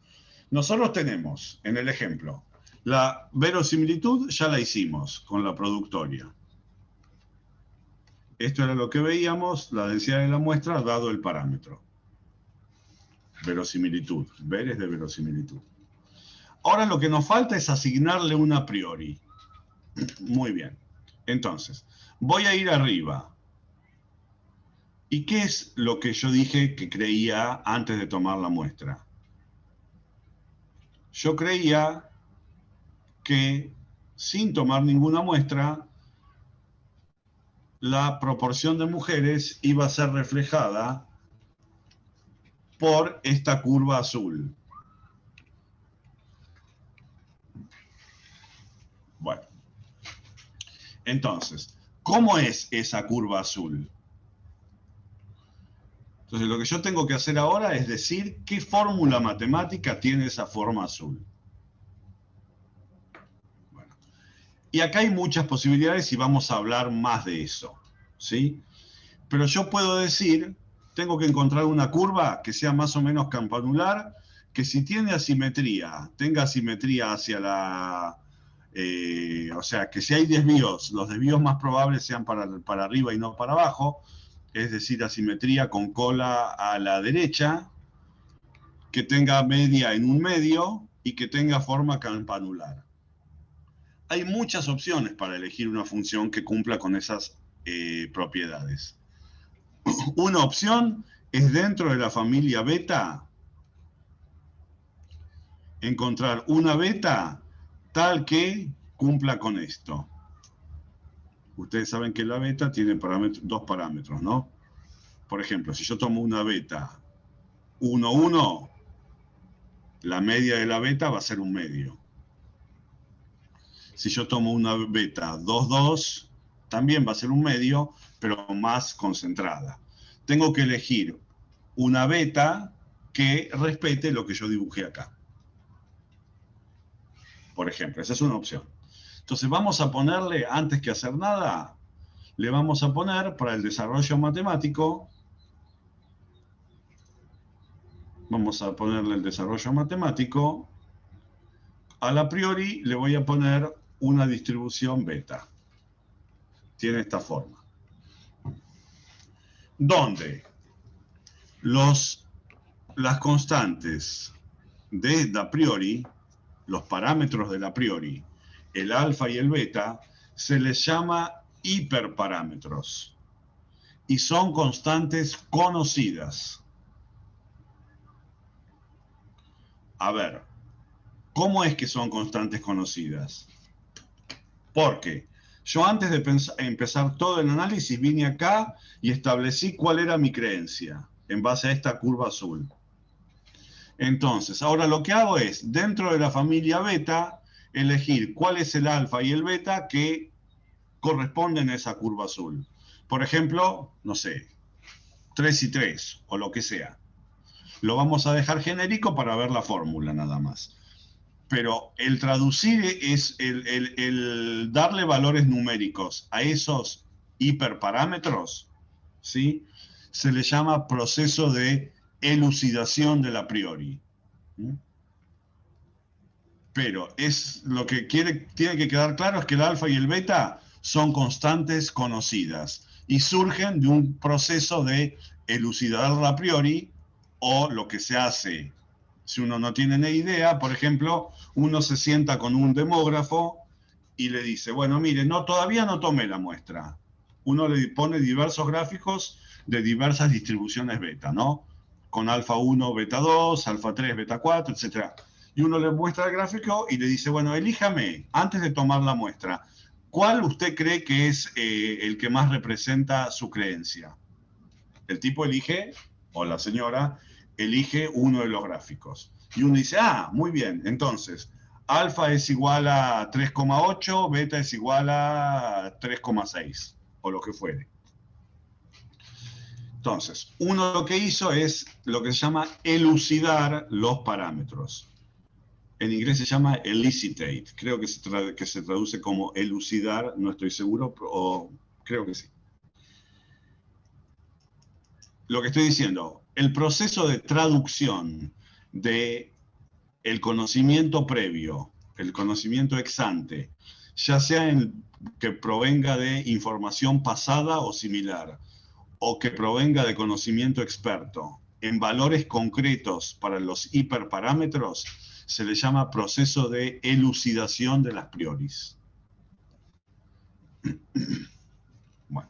nosotros tenemos, en el ejemplo, la verosimilitud ya la hicimos con la productoria. Esto era lo que veíamos, la densidad de la muestra dado el parámetro. Verosimilitud. Ver es de verosimilitud. Ahora lo que nos falta es asignarle un a priori. Muy bien. Entonces, voy a ir arriba. ¿Y qué es lo que yo dije que creía antes de tomar la muestra? Yo creía que sin tomar ninguna muestra, la proporción de mujeres iba a ser reflejada por esta curva azul. Bueno, entonces, ¿cómo es esa curva azul? Entonces, lo que yo tengo que hacer ahora es decir qué fórmula matemática tiene esa forma azul. Bueno, y acá hay muchas posibilidades y vamos a hablar más de eso, ¿sí? Pero yo puedo decir, tengo que encontrar una curva que sea más o menos campanular, que si tiene asimetría, tenga asimetría hacia la... o sea, que si hay desvíos, los desvíos más probables sean para arriba y no para abajo, es decir, asimetría con cola a la derecha, que tenga media en un medio y que tenga forma campanular. Hay muchas opciones para elegir una función que cumpla con esas propiedades. Una opción es dentro de la familia beta encontrar una beta tal que cumpla con esto. Ustedes saben que la beta tiene dos parámetros, ¿no? Por ejemplo, si yo tomo una beta 1, 1, la media de la beta va a ser un medio. Si yo tomo una beta 2, 2, también va a ser un medio, pero más concentrada. Tengo que elegir una beta que respete lo que yo dibujé acá. Por ejemplo, esa es una opción. Entonces vamos a ponerle, antes que hacer nada, le vamos a poner para el desarrollo matemático, vamos a ponerle el desarrollo matemático, a priori le voy a poner una distribución beta. Tiene esta forma. Donde las constantes de a priori, los parámetros del a priori, el alfa y el beta, se les llama hiperparámetros y son constantes conocidas. A ver, ¿cómo es que son constantes conocidas? Porque Yo antes de empezar todo el análisis vine acá y establecí cuál era mi creencia en base a esta curva azul. Entonces, ahora lo que hago es, dentro de la familia beta, elegir cuál es el alfa y el beta que corresponden a esa curva azul. Por ejemplo, no sé, 3 y 3, o lo que sea. Lo vamos a dejar genérico para ver la fórmula nada más. Pero el traducir es el darle valores numéricos a esos hiperparámetros, ¿sí? Se le llama proceso de elucidación del a priori. ¿Mm? Pero lo que tiene que quedar claro es que el alfa y el beta son constantes conocidas y surgen de un proceso de elucidar a priori, o lo que se hace, si uno no tiene ni idea, por ejemplo, uno se sienta con un demógrafo y le dice, bueno, mire, todavía no tomé la muestra. Uno le pone diversos gráficos de diversas distribuciones beta, ¿no? Con alfa 1, beta 2, alfa 3, beta 4, etc. Y uno le muestra el gráfico y le dice, bueno, elíjame, antes de tomar la muestra, ¿cuál usted cree que es el que más representa su creencia? El tipo elige, o la señora, elige uno de los gráficos. Y uno dice, muy bien, entonces, alfa es igual a 3,8, beta es igual a 3,6, o lo que fuere. Entonces, uno lo que hizo es lo que se llama elucidar los parámetros. En inglés se llama elicitate. Creo que se traduce como elucidar, no estoy seguro, o creo que sí. Lo que estoy diciendo, el proceso de traducción de el conocimiento previo, el conocimiento ex ante, ya sea que provenga de información pasada o similar, o que provenga de conocimiento experto, en valores concretos para los hiperparámetros, se le llama proceso de elucidación de las prioris. Bueno,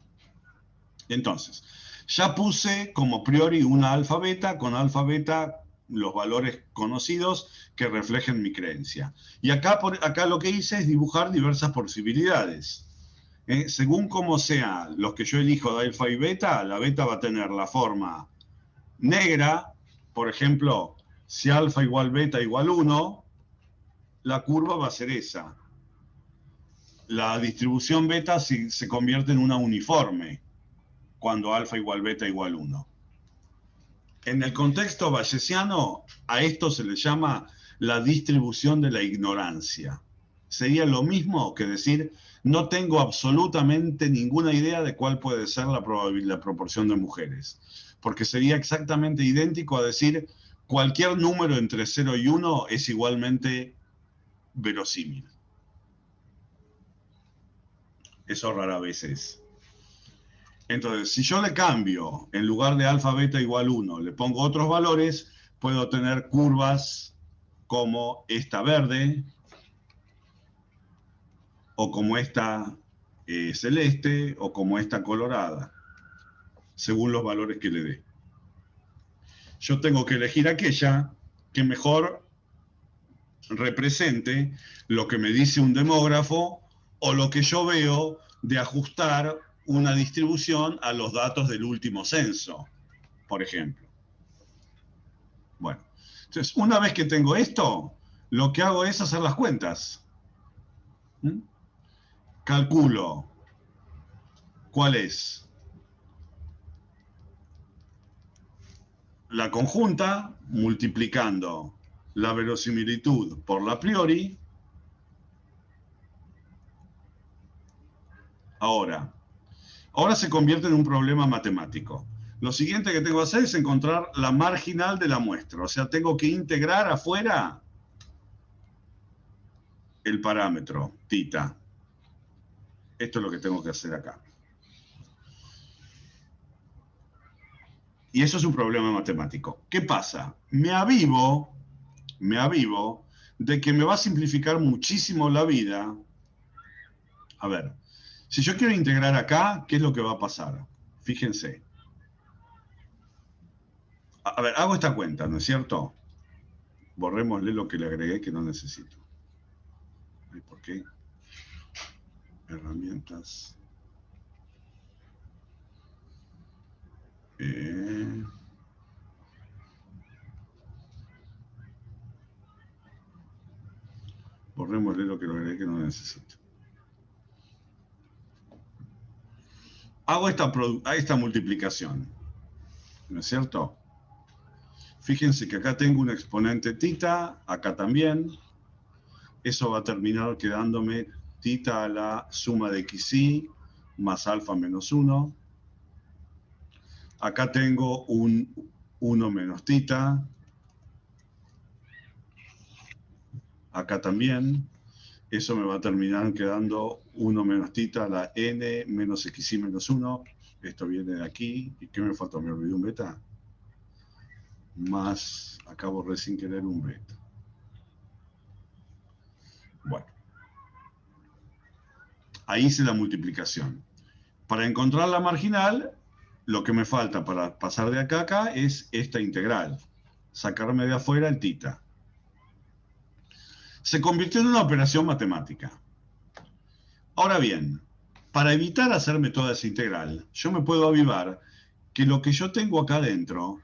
entonces, ya puse como priori una alfa beta, con alfa beta los valores conocidos que reflejen mi creencia. Y acá lo que hice es dibujar diversas posibilidades. Según cómo sean los que yo elijo de alfa y beta, la beta va a tener la forma negra. Por ejemplo, si alfa igual beta igual 1, la curva va a ser esa. La distribución beta se convierte en una uniforme cuando alfa igual beta igual 1. En el contexto bayesiano, a esto se le llama la distribución de la ignorancia. Sería lo mismo que decir, no tengo absolutamente ninguna idea de cuál puede ser la proporción de mujeres. Porque sería exactamente idéntico a decir, cualquier número entre 0 y 1 es igualmente verosímil. Eso rara vez es. Entonces, si yo le cambio, en lugar de alfa, beta igual 1, le pongo otros valores, puedo tener curvas como esta verde, o como esta celeste, o como esta colorada, según los valores que le dé. Yo tengo que elegir aquella que mejor represente lo que me dice un demógrafo, o lo que yo veo de ajustar una distribución a los datos del último censo, por ejemplo. Bueno, entonces, una vez que tengo esto, lo que hago es hacer las cuentas. Calculo cuál es la conjunta multiplicando la verosimilitud por la a priori. Ahora se convierte en un problema matemático. Lo siguiente que tengo que hacer es encontrar la marginal de la muestra. O sea, tengo que integrar afuera el parámetro, tita. Esto es lo que tengo que hacer acá. Y eso es un problema matemático. ¿Qué pasa? Me avivo de que me va a simplificar muchísimo la vida. A ver, si yo quiero integrar acá, ¿qué es lo que va a pasar? Fíjense. A ver, hago esta cuenta, ¿no es cierto? Borrémosle lo que le agregué que no necesito. ¿Por qué? herramientas. Borrémosle lo que lo agregué que no necesito. Hago esta multiplicación, ¿no es cierto? Fíjense que acá tengo un exponente tita, acá también. Eso va a terminar quedándome tita a la suma de xi más alfa menos 1. Acá tengo un 1 menos tita. Acá también. Eso me va a terminar quedando 1 menos tita a la n menos xi menos 1. Esto viene de aquí. ¿Y qué me falta? ¿Me olvidé un beta? Más, acá borré sin querer un beta. Bueno. Ahí hice la multiplicación. Para encontrar la marginal, lo que me falta para pasar de acá a acá es esta integral. Sacarme de afuera el tita. Se convirtió en una operación matemática. Ahora bien, para evitar hacerme toda esa integral, yo me puedo avivar que lo que yo tengo acá adentro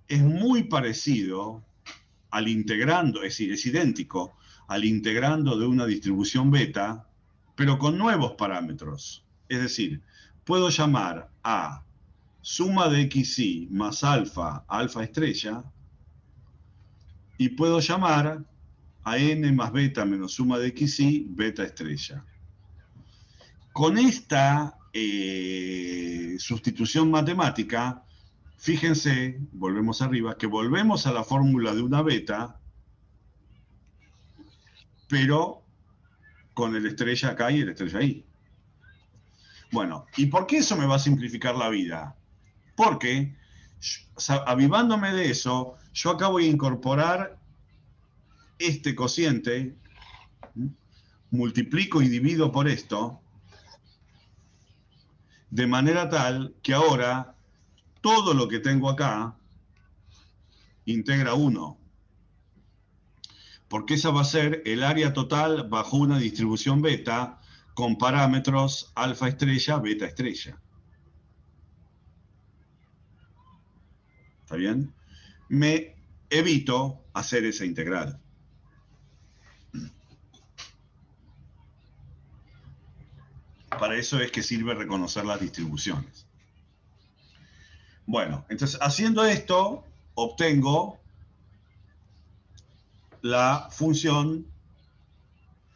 es muy parecido al integrando, es decir, es idéntico al integrando de una distribución beta, pero con nuevos parámetros. Es decir, puedo llamar a suma de xi más alfa, alfa estrella, y puedo llamar a n más beta menos suma de xi, beta estrella. Con esta sustitución matemática, fíjense, volvemos arriba, que volvemos a la fórmula de una beta, pero con el estrella acá y el estrella ahí. Bueno, ¿y por qué eso me va a simplificar la vida? Porque, avivándome de eso, yo acá voy a incorporar este cociente, multiplico y divido por esto, de manera tal que ahora todo lo que tengo acá integra 1. Porque esa va a ser el área total bajo una distribución beta con parámetros alfa estrella, beta estrella. ¿Está bien? Me evito hacer esa integral. Para eso es que sirve reconocer las distribuciones. Bueno, entonces haciendo esto, obtengo la función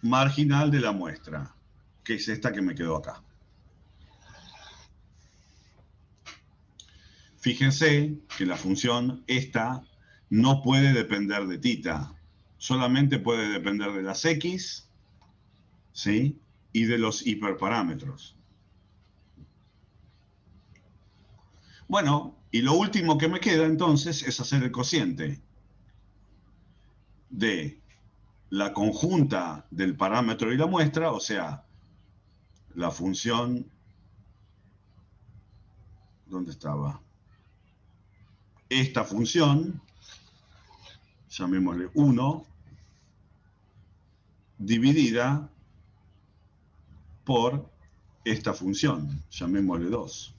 marginal de la muestra, que es esta que me quedó acá. Fíjense que la función esta no puede depender de tita, solamente puede depender de las x, ¿sí? Y de los hiperparámetros. Bueno, y lo último que me queda entonces es hacer el cociente de la conjunta del parámetro y la muestra, o sea, la función, ¿dónde estaba? Esta función, llamémosle 1, dividida por esta función, llamémosle 2.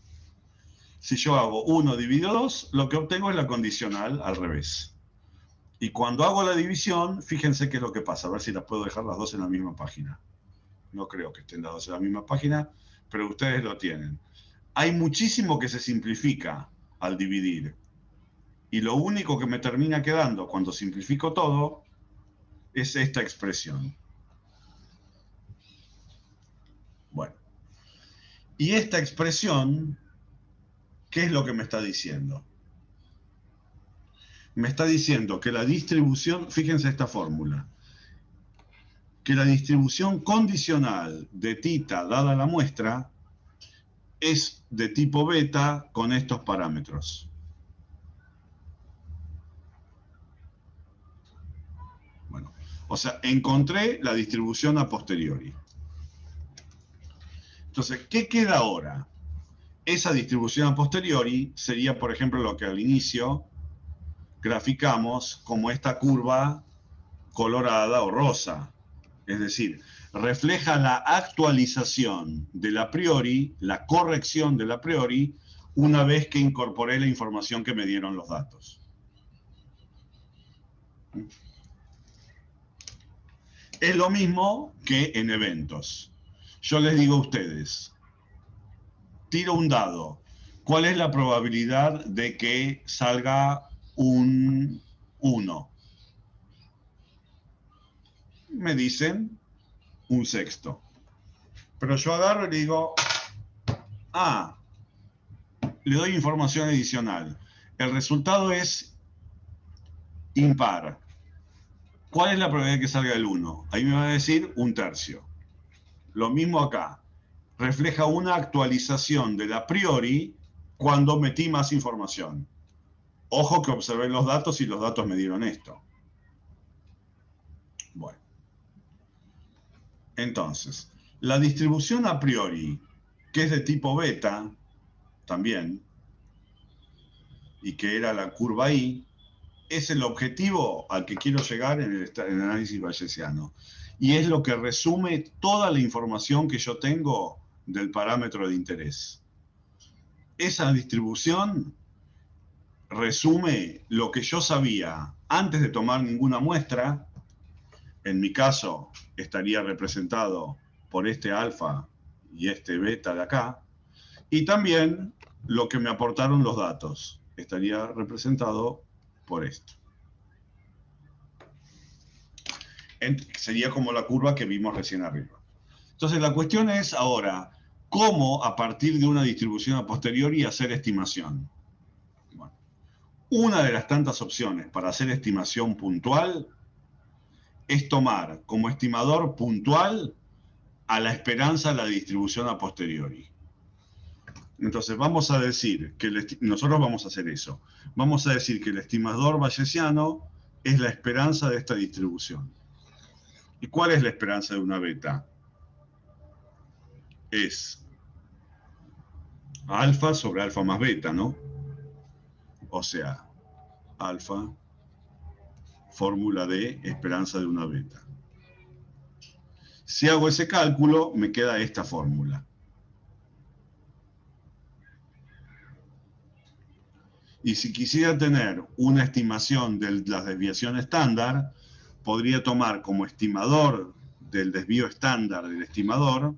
Si yo hago 1 dividido 2, lo que obtengo es la condicional al revés. Y cuando hago la división, fíjense qué es lo que pasa. A ver si las puedo dejar las dos en la misma página. No creo que estén las dos en la misma página, pero ustedes lo tienen. Hay muchísimo que se simplifica al dividir. Y lo único que me termina quedando cuando simplifico todo es esta expresión. Bueno. Y esta expresión, ¿qué es lo que me está diciendo? Me está diciendo que la distribución, fíjense esta fórmula, que la distribución condicional de tita dada la muestra es de tipo beta con estos parámetros. Bueno, o sea, encontré la distribución a posteriori. Entonces, ¿qué queda ahora? Esa distribución a posteriori sería, por ejemplo, lo que al inicio graficamos como esta curva colorada o rosa. Es decir, refleja la actualización del a priori, la corrección del a priori, una vez que incorporé la información que me dieron los datos. Es lo mismo que en eventos. Yo les digo a ustedes, tiro un dado. ¿Cuál es la probabilidad de que salga un 1? Me dicen un sexto. Pero yo agarro y le digo, le doy información adicional. El resultado es impar. ¿Cuál es la probabilidad de que salga el 1? Ahí me va a decir un tercio. Lo mismo acá. Refleja una actualización del a priori cuando metí más información. Ojo que observé los datos y los datos me dieron esto. Bueno. Entonces, la distribución a priori, que es de tipo beta, también, y que era la curva I, es el objetivo al que quiero llegar en el análisis bayesiano. Y es lo que resume toda la información que yo tengo del parámetro de interés. Esa distribución resume lo que yo sabía antes de tomar ninguna muestra. En mi caso, estaría representado por este alfa y este beta de acá. Y también lo que me aportaron los datos. Estaría representado por esto. Sería como la curva que vimos recién arriba. Entonces la cuestión es ahora, ¿cómo a partir de una distribución a posteriori hacer estimación? Bueno, una de las tantas opciones para hacer estimación puntual es tomar como estimador puntual a la esperanza de la distribución a posteriori. Entonces vamos a decir que nosotros vamos a hacer eso. Vamos a decir que el estimador bayesiano es la esperanza de esta distribución. ¿Y cuál es la esperanza de una beta? Es alfa sobre alfa más beta, ¿no? O sea, alfa, fórmula de esperanza de una beta. Si hago ese cálculo, me queda esta fórmula. Y si quisiera tener una estimación de la desviación estándar, podría tomar como estimador del desvío estándar del estimador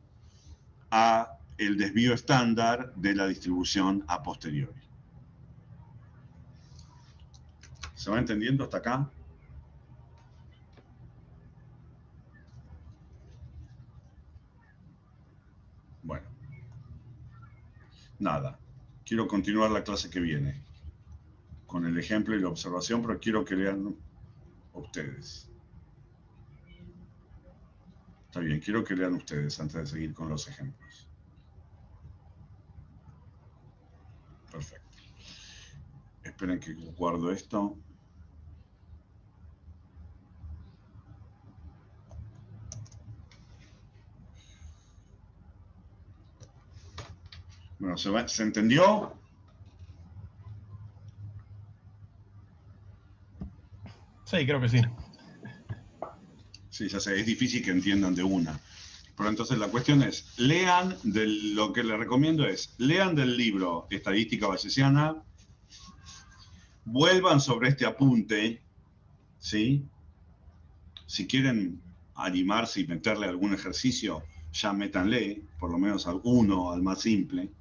a el desvío estándar de la distribución a posteriori. ¿Se va entendiendo hasta acá? Bueno. Nada. Quiero continuar la clase que viene con el ejemplo y la observación, pero quiero que lean ustedes. Está bien, quiero que lean ustedes antes de seguir con los ejemplos. Perfecto. Esperen que guardo esto. Bueno, ¿se entendió? Sí, creo que sí. Sí, ya sé, es difícil que entiendan de una. Pero entonces la cuestión es, lean, lo que les recomiendo es, lean del libro Estadística Bayesiana, vuelvan sobre este apunte, ¿sí? Si quieren animarse y meterle algún ejercicio, ya métanle, por lo menos alguno, al más simple.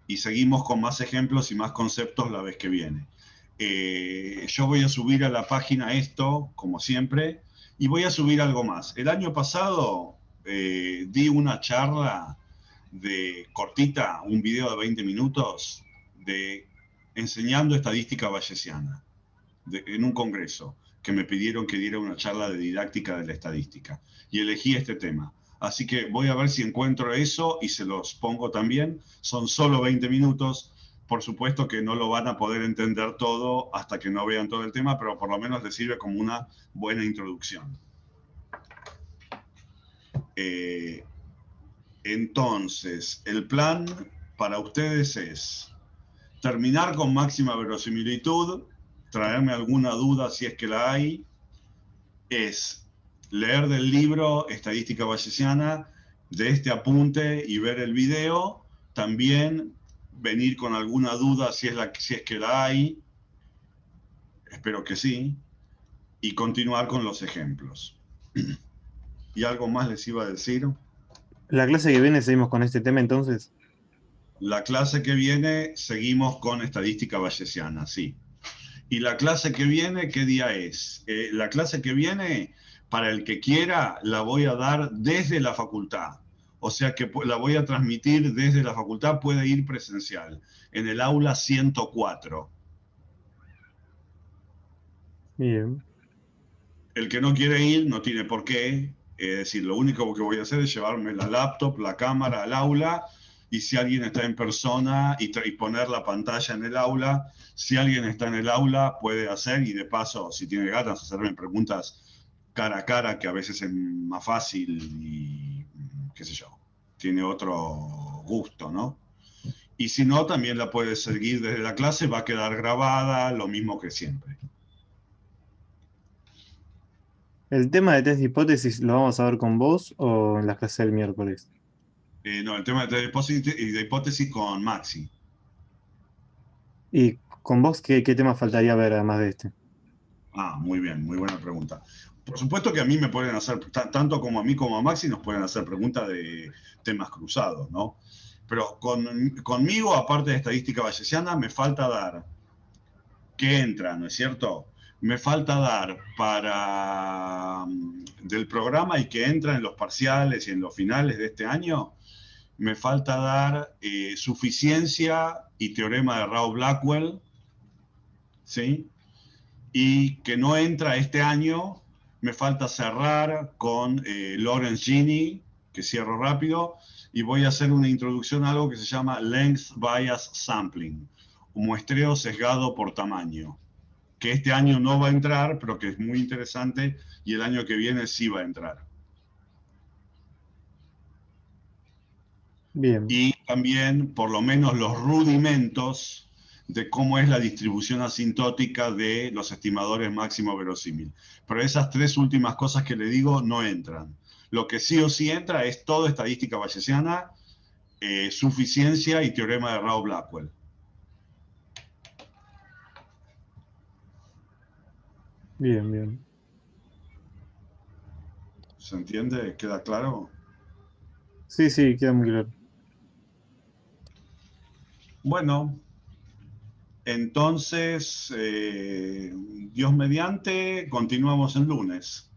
Y seguimos con más ejemplos y más conceptos la vez que viene. Yo voy a subir a la página esto, como siempre, y voy a subir algo más. El año pasado di una charla cortita, un video de 20 minutos, enseñando estadística bayesiana, en un congreso, que me pidieron que diera una charla de didáctica de la estadística. Y elegí este tema. Así que voy a ver si encuentro eso y se los pongo también. Son solo 20 minutos. Por supuesto que no lo van a poder entender todo hasta que no vean todo el tema, pero por lo menos les sirve como una buena introducción. Entonces, el plan para ustedes es terminar con máxima verosimilitud, traerme alguna duda si es que la hay, es leer del libro Estadística Bayesiana, de este apunte y ver el video, también venir con alguna duda si es que la hay, espero que sí, y continuar con los ejemplos. ¿Y algo más les iba a decir? La clase que viene seguimos con este tema entonces. La clase que viene seguimos con Estadística Bayesiana, sí. Y la clase que viene, ¿qué día es? La clase que viene, para el que quiera, la voy a dar desde la facultad. O sea que la voy a transmitir desde la facultad, puede ir presencial, en el aula 104. Bien. El que no quiere ir no tiene por qué. Es decir, lo único que voy a hacer es llevarme la laptop, la cámara al aula, y si alguien está en persona y poner la pantalla en el aula, si alguien está en el aula puede hacer, y de paso, si tiene ganas, hacerme preguntas cara a cara, que a veces es más fácil y qué sé yo, tiene otro gusto, ¿no? Y si no, también la puede seguir desde la clase, va a quedar grabada, lo mismo que siempre. ¿El tema de test de hipótesis lo vamos a ver con vos o en la clase del miércoles? No, el tema de hipótesis con Maxi. ¿Y con vos qué tema faltaría ver además de este? Ah, muy bien, muy buena pregunta. Por supuesto que a mí me pueden hacer, tanto como a mí como a Maxi, nos pueden hacer preguntas de temas cruzados, ¿no? Pero conmigo, aparte de estadística bayesiana, me falta dar, ¿qué entra, no es cierto? Me falta dar del programa y que entra en los parciales y en los finales de este año, me falta dar suficiencia y teorema de Rao-Blackwell, ¿sí? Y que no entra este año, me falta cerrar con Lawrence Gini, que cierro rápido, y voy a hacer una introducción a algo que se llama Length Bias Sampling, un muestreo sesgado por tamaño, que este año no va a entrar, pero que es muy interesante, y el año que viene sí va a entrar. Bien. Y también, por lo menos, los rudimentos de cómo es la distribución asintótica de los estimadores máximo verosímil. Pero esas tres últimas cosas que le digo no entran. Lo que sí o sí entra es toda estadística bayesiana, suficiencia y teorema de Rao-Blackwell. Bien, bien. ¿Se entiende? ¿Queda claro? Sí, sí, queda muy claro. Bueno, entonces, Dios mediante, continuamos el lunes.